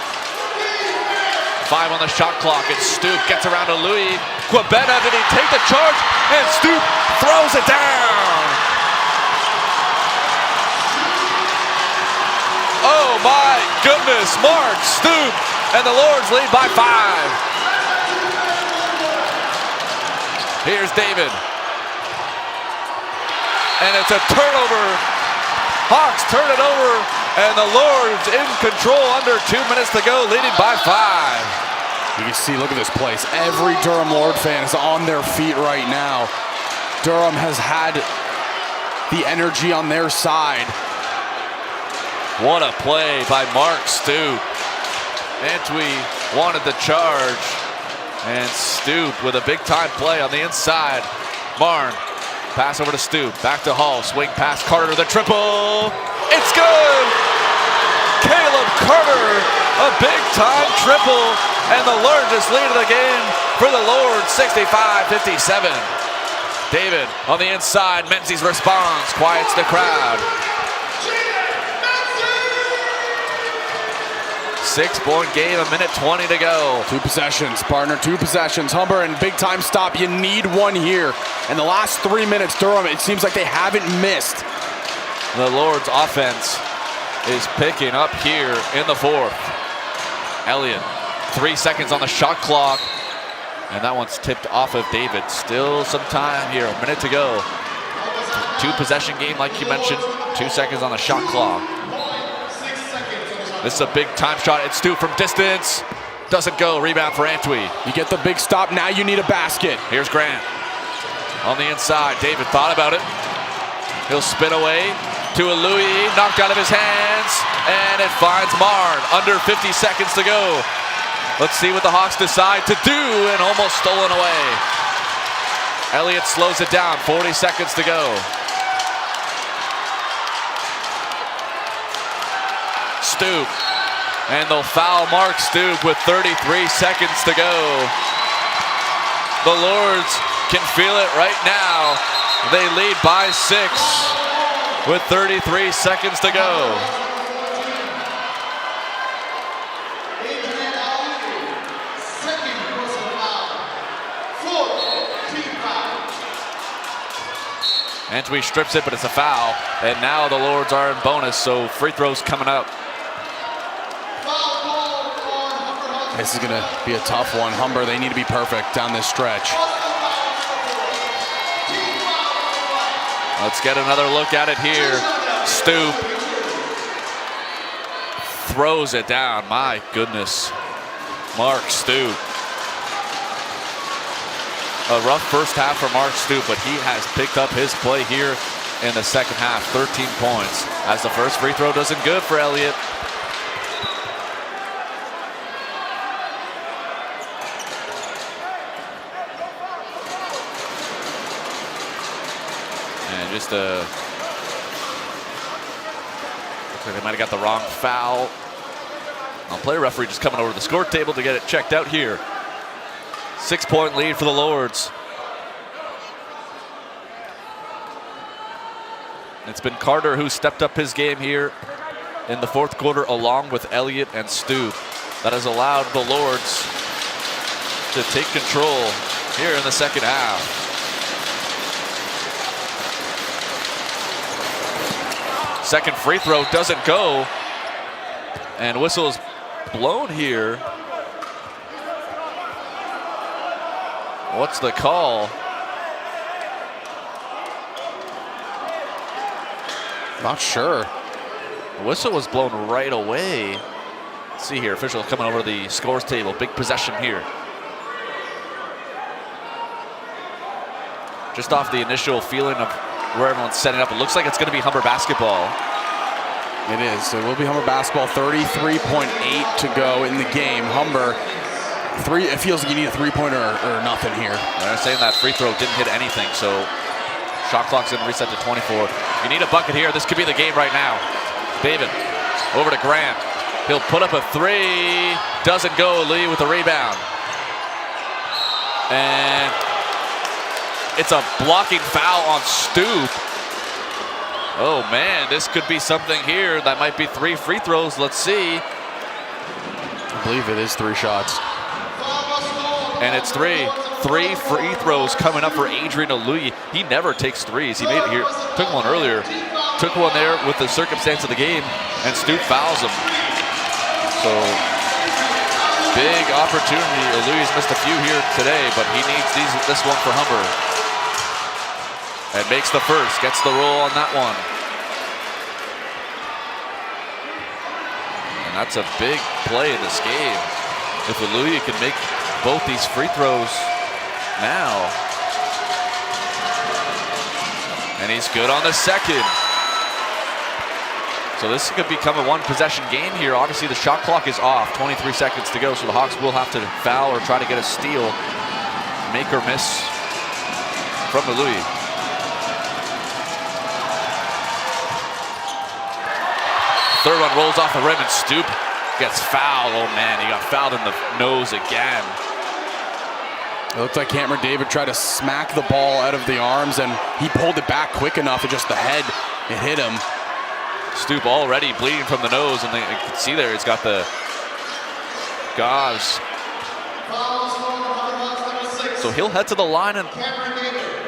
5 on the shot clock. It's Stoop. Gets around to Louis. Quabena, did he take the charge? And Stoop throws it down. Oh my goodness. Mark Stoop. And the Lords lead by 5. Here's David. And it's a turnover. Hawks turn it over, and the Lords in control under 2 minutes to go, leading by 5. You can see, look at this place. Every Durham Lord fan is on their feet right now. Durham has had the energy on their side. What a play by Mark Stoop. Antwi wanted the charge, and Stoop with a big-time play on the inside. Marn. Pass over to Stoop, back to Hall, swing past Carter, the triple, it's good! Caleb Carter, a big-time triple, and the largest lead of the game for the Lords, 65-57. David on the inside, Menzies responds, quiets the crowd. 6-point game, 1:20 to go. 2 possessions, partner, 2 possessions. Humber and big-time stop. You need one here. In the last 3 minutes, Durham, it seems like they haven't missed. The Lords offense is picking up here in the 4th. Elliott, 3 seconds on the shot clock. And that one's tipped off of David. Still some time here, 1 minute to go. 2-possession game, like you mentioned. 2 seconds on the shot clock. This is a big time shot. It's Stoop from distance. Doesn't go. Rebound for Antwi. You get the big stop. Now you need a basket. Here's Grant. On the inside. David thought about it. He'll spin away to a Louis. Knocked out of his hands. And it finds Marn. Under 50 seconds to go. Let's see what the Hawks decide to do. And almost stolen away. Elliott slows it down. 40 seconds to go. Stoop, and they'll foul Mark Stoop with 33 seconds to go. The Lords can feel it right now. They lead by 6 with 33 seconds to go. Antwi strips it, but it's a foul. And now the Lords are in bonus, so free throws coming up. This is going to be a tough one. Humber, they need to be perfect down this stretch. Let's get another look at it here. Stoop throws it down. My goodness. Mark Stoop. A rough first half for Mark Stoop, but he has picked up his play here in the second half. 13 points as the first free throw doesn't good for Elliott. And just looks like they might have got the wrong foul. Play referee just coming over to the score table to get it checked out here. 6-point lead for the Lords. It's been Carter who stepped up his game here in the fourth quarter along with Elliott and Stoop. That has allowed the Lords to take control here in the second half. Second free throw doesn't go. And whistle is blown here. What's the call? Not sure. The whistle was blown right away. Let's see here, officials coming over to the scores table. Big possession here. Just off the initial feeling of where everyone's setting up, it looks like it's going to be Humber basketball. It is. It will be Humber basketball. 33.8 to go in the game. Humber, it feels like you need a three-pointer or nothing here. They're saying that free throw didn't hit anything, so shot clock's going to reset to 24. You need a bucket here. This could be the game right now. David over to Grant. He'll put up a three. Doesn't go. Lee with the rebound. And it's a blocking foul on Stoop. Oh man, this could be something here. That might be 3 free throws. Let's see. I believe it is 3 shots. And it's 3. 3 free throws coming up for Adrian Aluyi. He never takes threes. He made it here. Took one earlier. Took one there with the circumstance of the game. And Stoop fouls him. So big opportunity. Aluyi's missed a few here today, but he needs this one for Humber. And makes the first, gets the roll on that one. And that's a big play in this game. If Aluyi can make both these free throws now. And he's good on the second. So this could become a one-possession game here. Obviously the shot clock is off, 23 seconds to go, so the Hawks will have to foul or try to get a steal. Make or miss from Aluyi. Third one rolls off the rim and Stoop gets fouled. Oh man, he got fouled in the nose again. It looked like Cameron David tried to smack the ball out of the arms and he pulled it back quick enough that just the head, it hit him. Stoop already bleeding from the nose, and you can see there he's got the gauze. So he'll head to the line, and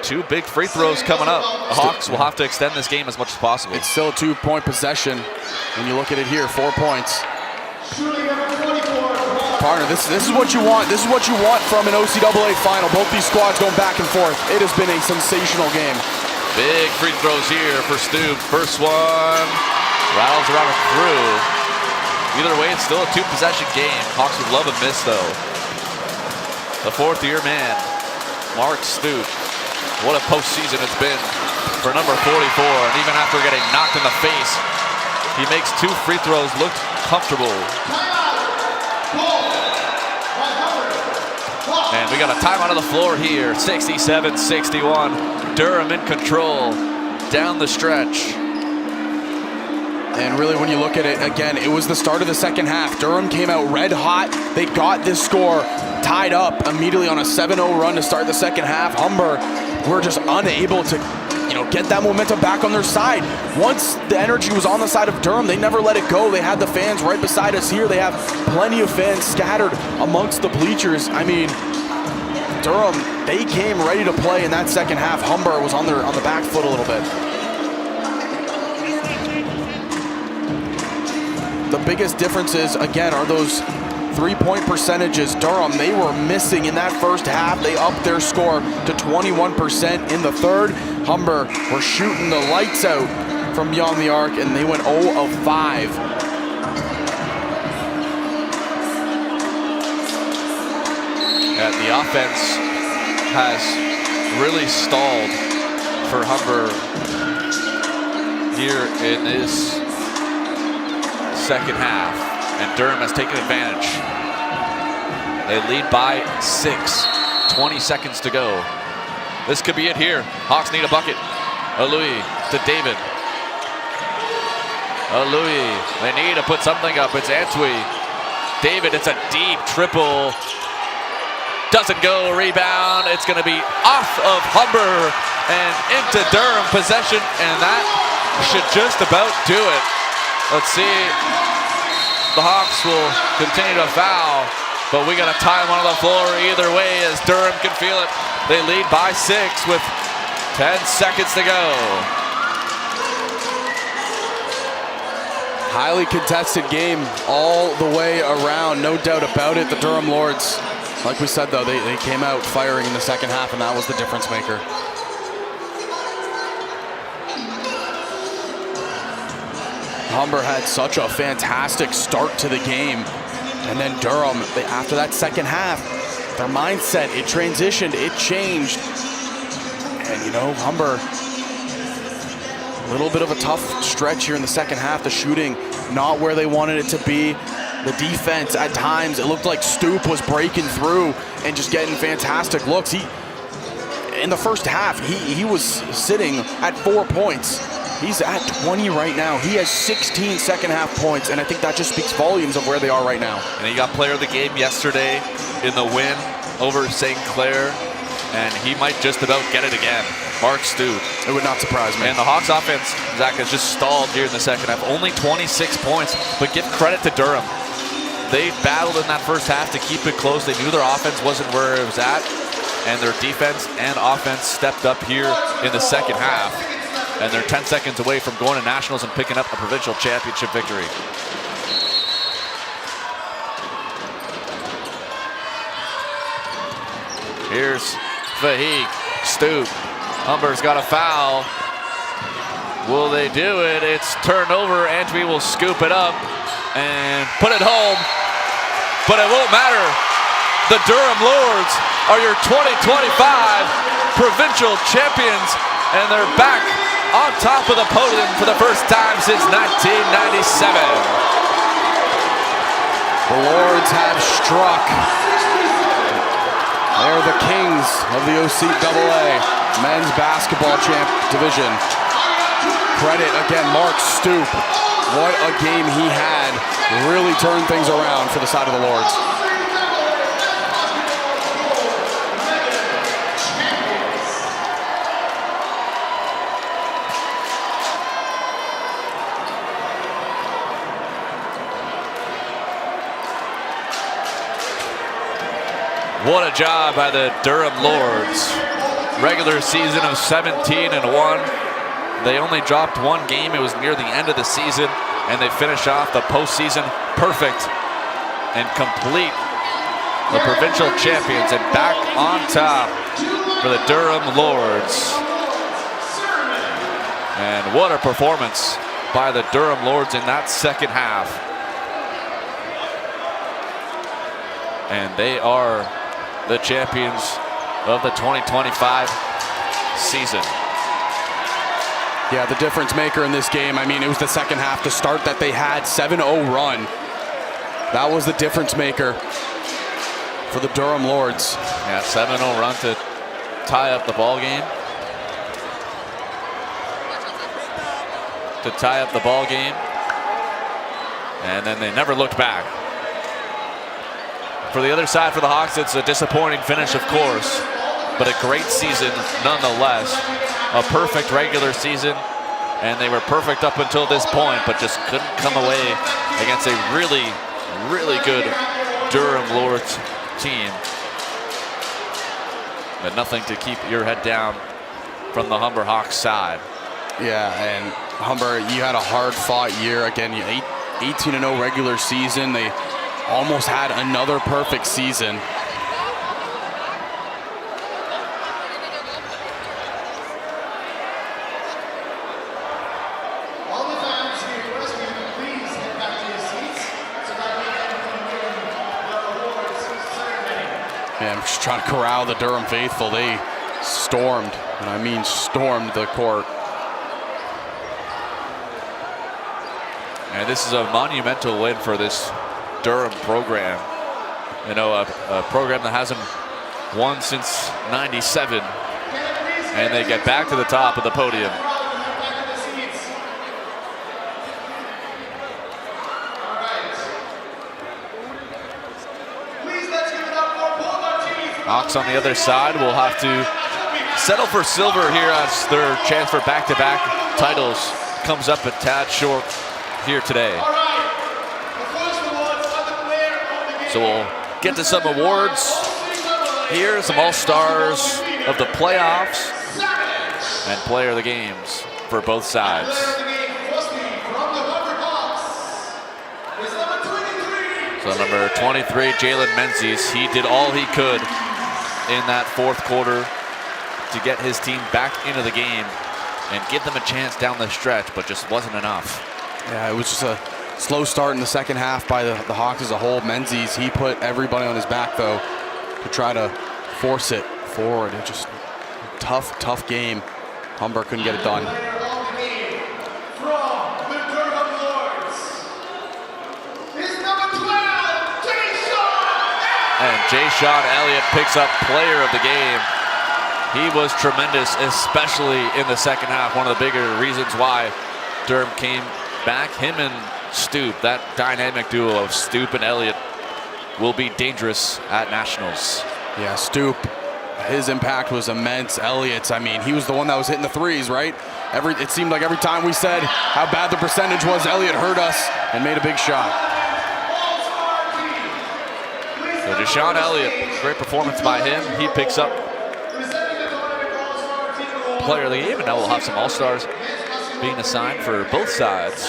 2 big free throws coming up. The Hawks will have to extend this game as much as possible. It's still a 2-point possession. When you look at it here, 4 points. Partner, this is what you want. This is what you want from an OCAA final. Both these squads going back and forth. It has been a sensational game. Big free throws here for Stoop. First one rattles around and through. Either way, it's still a 2-possession game. Hawks would love a miss, though. The 4th-year man, Mark Stoop. What a postseason it's been for number 44. And even after getting knocked in the face, he makes 2 free throws look comfortable. And we got a timeout on the floor here. 67-61. Durham in control down the stretch. And really, when you look at it, again, it was the start of the second half. Durham came out red hot. They got this score tied up immediately on a 7-0 run to start the second half. Humber were just unable to, get that momentum back on their side. Once the energy was on the side of Durham, they never let it go. They had the fans right beside us here. They have plenty of fans scattered amongst the bleachers. I mean, Durham, they came ready to play in that second half. Humber was on the back foot a little bit. The biggest differences, again, are those 3-point percentages. Durham, they were missing in that first half. They upped their score to 21% in the third. Humber were shooting the lights out from beyond the arc, and they went 0 of 5. Yeah, the offense has really stalled for Humber here in this second half, and Durham has taken advantage. They lead by 6, 20 seconds to go. This could be it here. Hawks need a bucket. Alui to David. Alui, they need to put something up. It's Antwi. David, it's a deep triple. Doesn't go, rebound. It's going to be off of Humber and into Durham possession, and that should just about do it. Let's see. The Hawks will continue to foul, but we got a time on the floor either way as Durham can feel it. They lead by 6 with 10 seconds to go. Highly contested game all the way around, no doubt about it. The Durham Lords, like we said though, they came out firing in the second half, and that was the difference maker. Humber had such a fantastic start to the game, and then Durham, after that second half, their mindset, it transitioned, it changed. And you know, Humber, a little bit of a tough stretch here in the second half. The shooting not where they wanted it to be. The defense, at times, it looked like Stoop was breaking through and just getting fantastic looks. In the first half, he was sitting at 4 points. He's at 20 right now. He has 16 second half points, and I think that just speaks volumes of where they are right now. And he got player of the game yesterday in the win over St. Clair, and he might just about get it again. Mark Stoop. It would not surprise me. And the Hawks offense, Zach, has just stalled here in the second half. Only 26 points, but give credit to Durham. They battled in that first half to keep it close. They knew their offense wasn't where it was at, and their defense and offense stepped up here in the second half. And they're 10 seconds away from going to nationals and picking up a provincial championship victory. Here's Fahig. Stoop. Humber's got a foul. Will they do it? It's turned over. Antwi will scoop it up and put it home. But it won't matter. The Durham Lords are your 2025 provincial champions, and they're back on top of the podium for the first time since 1997. The Lords have struck. They're the kings of the OCAA men's basketball division. Credit again, Mark Stoop. What a game he had. Really turned things around for the side of the Lords. What a job by the Durham Lords. Regular season of 17-1. They only dropped one game. It was near the end of the season, and they finish off the postseason perfect and complete. The provincial champions and back on top for the Durham Lords. And what a performance by the Durham Lords in that second half. And they are the champions of the 2025 season. Yeah, the difference maker in this game, I mean, it was the second half to start that they had 7-0 run. That was the difference maker for the Durham Lords. Yeah, 7-0 run to tie up the ball game. And then they never looked back. For the other side, for the Hawks, it's a disappointing finish, of course, but a great season nonetheless. A perfect regular season, and they were perfect up until this point, but just couldn't come away against a really, really good Durham Lords team. But nothing to keep your head down from the Humber Hawks side. Yeah, and Humber, you had a hard-fought year. Again, 18-0 regular season. They almost had another perfect season. Yeah, I'm just trying to corral the Durham faithful. They stormed, and I mean stormed the court. And this is a monumental win for this Durham program. You know, a program that hasn't won since '97, and they get back to the top of the podium. Hawks on the other side will have to settle for silver here as their chance for back-to-back titles comes up a tad short here today. So we'll get to some awards here, some all-stars of the playoffs and player of the games for both sides. So number 23, Jalen Menzies, he did all he could in that fourth quarter to get his team back into the game and give them a chance down the stretch, but just wasn't enough. Yeah, it was just a slow start in the second half by the Hawks as a whole. Menzies, he put everybody on his back, though, to try to force it forward. It just a tough game. Humber couldn't get it done. And Jay-Sean Elliott picks up player of the game. He was tremendous, especially in the second half. One of the bigger reasons why Durham came back. Him and Stoop, that dynamic duo of Stoop and Elliott, will be dangerous at Nationals. Yeah, Stoop, his impact was immense. Elliott's, I mean, he was the one that was hitting the threes, right? It seemed like every time we said how bad the percentage was, Elliott hurt us and made a big shot. So Jay-Sean Elliott, great performance by him. He picks up player of the game, and now we'll have some all-stars being assigned for both sides.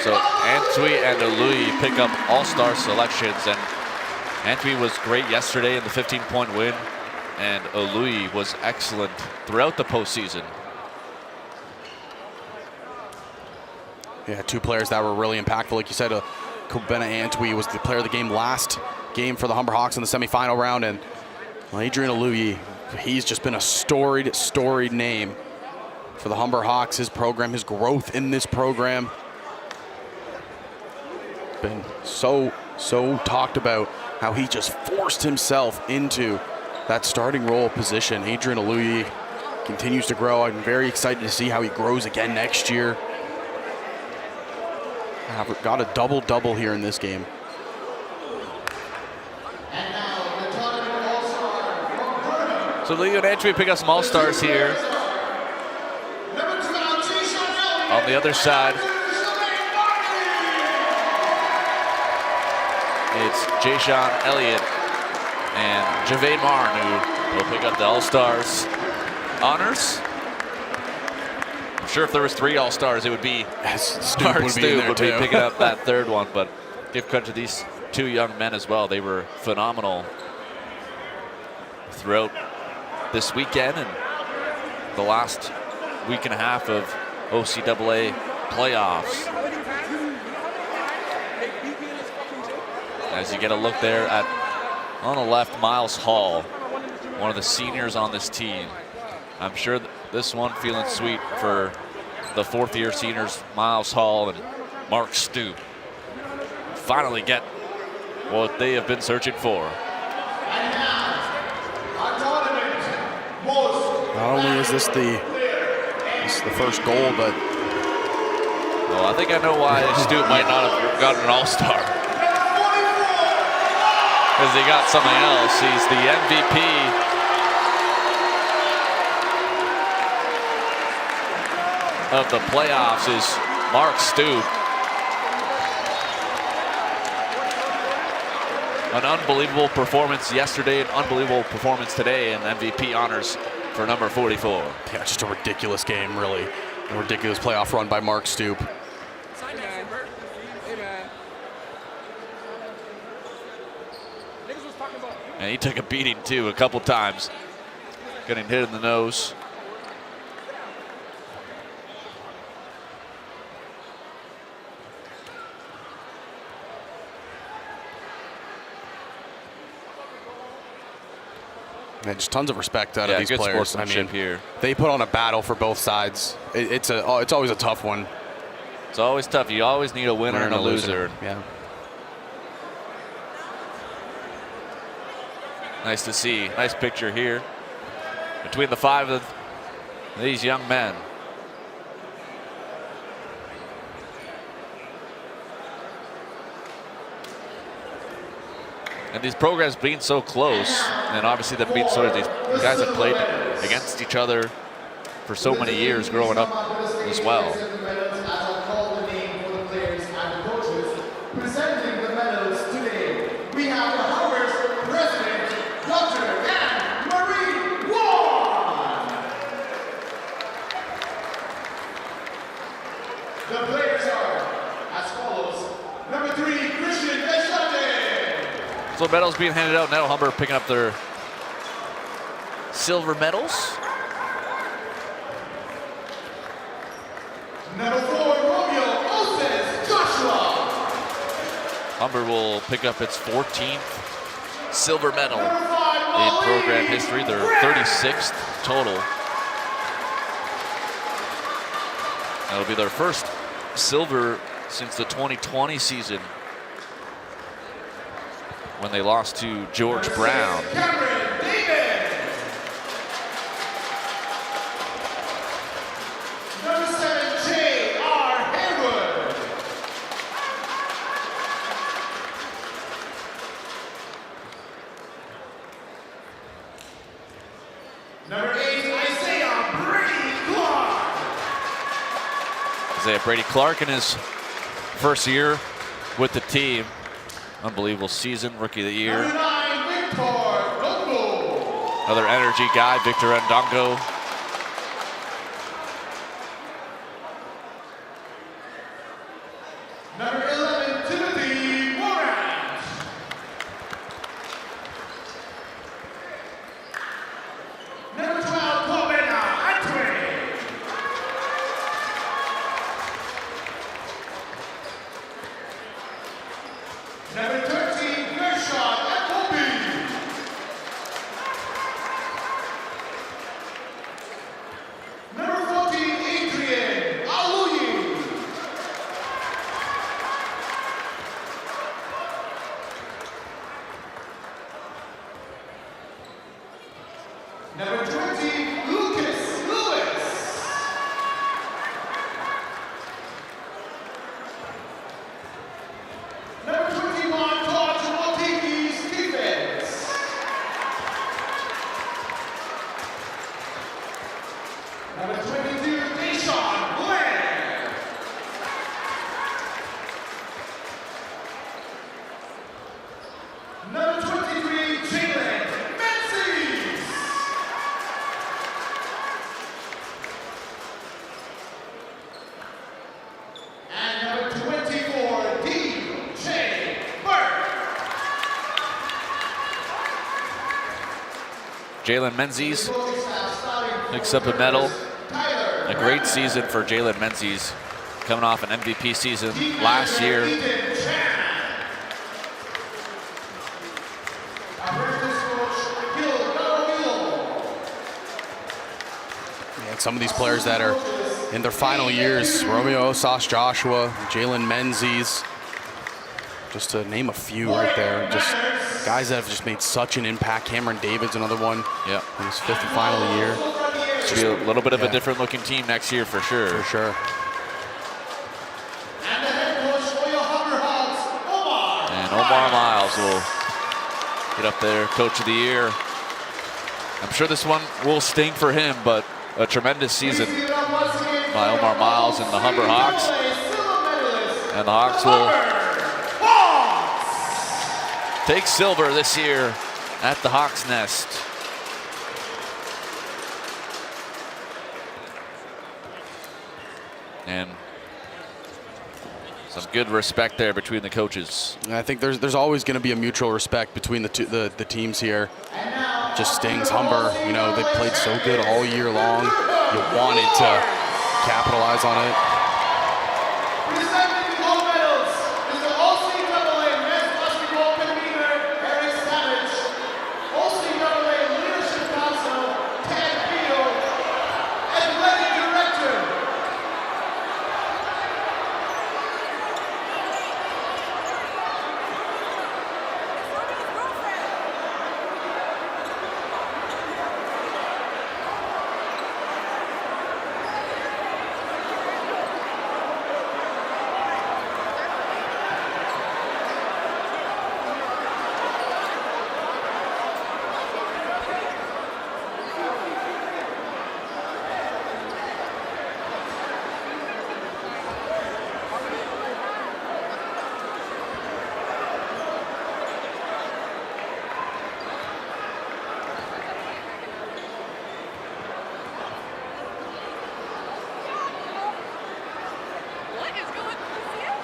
So Antwi and Alui pick up all-star selections, and Antwi was great yesterday in the 15-point win, and Alui was excellent throughout the postseason. Yeah, two players that were really impactful. Like you said, Kobena Antwi was the player of the game last game for the Humber Hawks in the semifinal round, and Adrian Alui, he's just been a storied name for the Humber Hawks, his program, his growth in this program. Been so talked about how he just forced himself into that starting role position. Adrian Alui continues to grow. I'm very excited to see how he grows again next year. Got a double-double here in this game. So Leo and Antwi pick up some all-stars here. On the other side, it's Jay-Sean Elliott and Javade Martin who will pick up the all-stars honors. I'm sure if there was 3 all-stars, it would be Stoop would be picking up that third one, but give credit to these 2 young men as well. They were phenomenal throughout this weekend and the last week and a half of OCAA playoffs. As you get a look there at, on the left, Miles Hall, one of the seniors on this team. I'm sure this one feeling sweet for the 4th-year seniors, Miles Hall and Mark Stoop. Finally get what they have been searching for. Not only is this the first goal, but well, I think I know why Stoop might not have gotten an all-star. Because he got something else. He's the MVP of the playoffs is Mark Stoop. An unbelievable performance yesterday, an unbelievable performance today, and MVP honors for number 44. Yeah, just a ridiculous game, really. A ridiculous playoff run by Mark Stoop. And he took a beating too a couple times, getting hit in the nose. And just tons of respect out of these good players. Sportsmanship here. They put on a battle for both sides. It's always a tough one. It's always tough. You always need a winner and a loser. Yeah. Nice to see. Nice picture here between the 5 of these young men. And these programs being so close, and obviously them being so, these guys have played against each other for so many years growing up as well. Presenting the medals today, we have the Humber's president, Dr. Anne-Marie Wong. The players are as follows. Number 3, Christian Deschamps. So medals being handed out now. Humber picking up their silver medals. Number 4, Romeo Oses Joshua. Humber will pick up its 14th silver medal in program history, their 36th total. That'll be their first silver since the 2020 season when they lost to George Brown. Cameron David. Number 7, J.R. Haywood. Number 8, Isaiah Brady Clark. Isaiah Brady Clark in his first year with the team. Unbelievable season, rookie of the year. Number 9, Victor Dongo. Another energy guy, Victor Ndongo. Number 11, Timothy Morant. Number 12, Kobena Antwi. Number 13, Gershon Ekobi. Number 14, Adrian Aluyi. Number 20, Lucas Lewis. Number 21, Todd Chimotiki Stevens. Number 22, Deshaun Blair. Number 23, Jalen Menzies. And number 24, D.J. Burke. Jalen Menzies picks up a medal. A great season for Jalen Menzies, coming off an MVP season last year. And some of these players that are in their final years, Romeo Osas Joshua, Jalen Menzies, just to name a few right there. Just guys that have just made such an impact. Cameron David's another one. Yeah, in his 5th and final year. Should be a little bit of a different looking team next year for sure. For sure. And the head coach for your Humber Hawks, Omar. And Omar Miles will get up there, Coach of the Year. I'm sure this one will sting for him, but a tremendous season by Omar Miles and the Humber Hawks. And the Hawks will take silver this year at the Hawks Nest. And some good respect there between the coaches. And I think there's always going to be a mutual respect between the teams here. Just stings. Humber, you know, they played so good all year long. You wanted to capitalize on it. Presenting the gold medals is the OCAA Men's Basketball Convener, Eric Savage. OCAA Leadership Council, Ted Field. Athletic Director.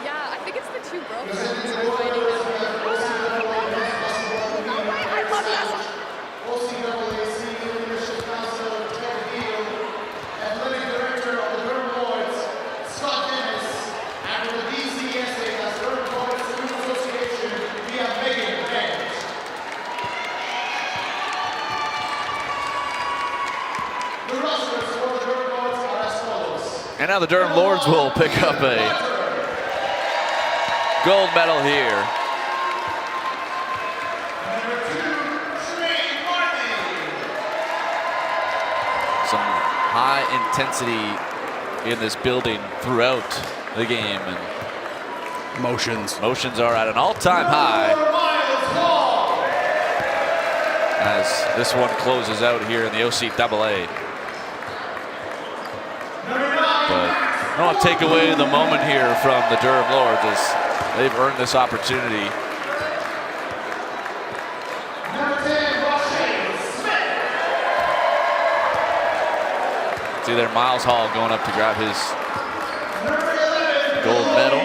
Yeah, I think it's the two girlfriends that are fighting them. No way, I love that. OCAA Senior Leadership Council, Ted Field. Athletic Director of the Durham Lords, Scott Dennis. And for the DCSA, that's Durham Lords Student Association, we have Megan Bench. The rosters for the Durham Lords are as follows. And now the Durham Lords will pick up a gold medal here. Some high intensity in this building throughout the game, and motions are at an all-time high as this one closes out here in the OCAA. But I don't want to take away the moment here from the Durham Lords as they've earned this opportunity. See there, Miles Hall going up to grab his gold medal.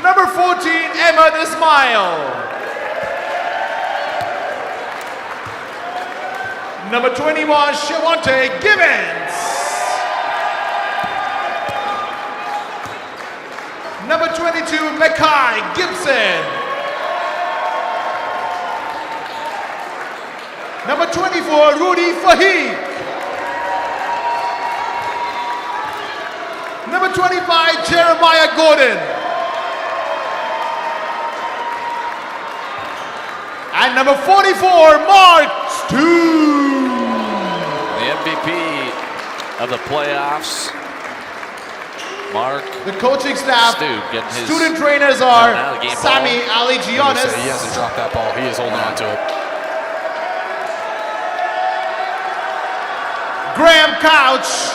Number 14, Emma Desmile. Number 21, Shawante Gibbons. Number 22, Mackay Gibson. Number 24, Rudy Fahid. Number 25, Jeremiah Gordon. And number 44, Mark Stu. The MVP of the playoffs, Mark. The coaching staff, Stu getting his student trainers are Sammy He Aligionis. hasn't dropped that ball. He is holding on to it. Graham Couch.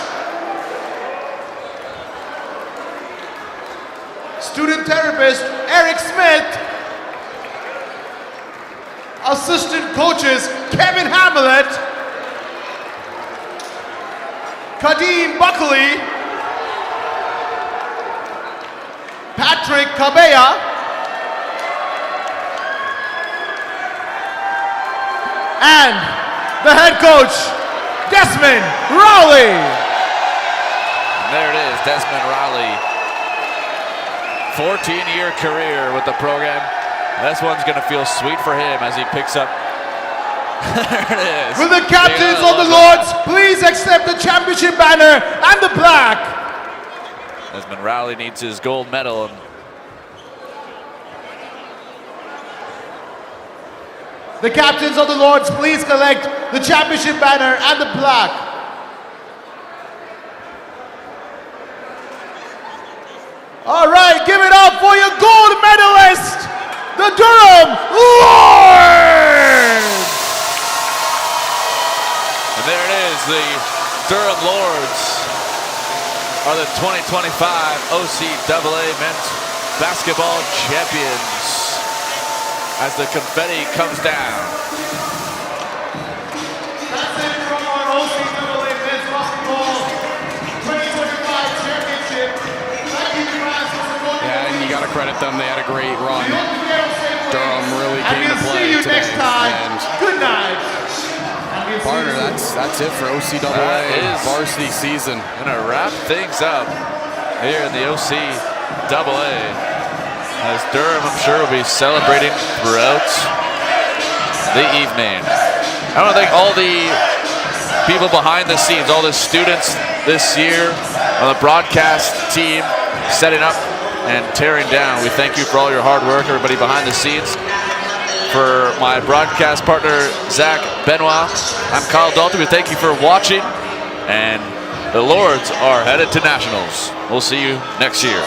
Student therapist, Eric Smith. Assistant coaches, Kevin Hamlet, Kadeem Buckley, Patrick Cabella, and the head coach, Desmond Rowley. And there it is, Desmond Rowley. 14-year career with the program. This one's going to feel sweet for him as he picks up. There it is. Will the captains of the Lords please accept the championship banner and the plaque? Desmond Rowley needs his gold medal. And the captains of the Lords please collect the championship banner and the plaque. the Durham Lords! And there it is, the Durham Lords are the 2025 OCAA men's basketball champions as the confetti comes down. That's it from our OCAA men's basketball 2025 championship. Thank you guys for supporting. Yeah, and you got to credit them. They had a great run. Durham really And came to we'll play see you today. next time. And Good night. partner, that's it for That OCAA is varsity season. Gonna wrap things up here in the OCAA as Durham, I'm sure, will be celebrating throughout the evening. I want to thank all the people behind the scenes, all the students this year on the broadcast team setting up and tearing down. We thank you for all your hard work, everybody behind the scenes. For my broadcast partner, Zach Benoit, I'm Kyle Dalton. We thank you for watching, and the Lords are headed to Nationals. We'll see you next year.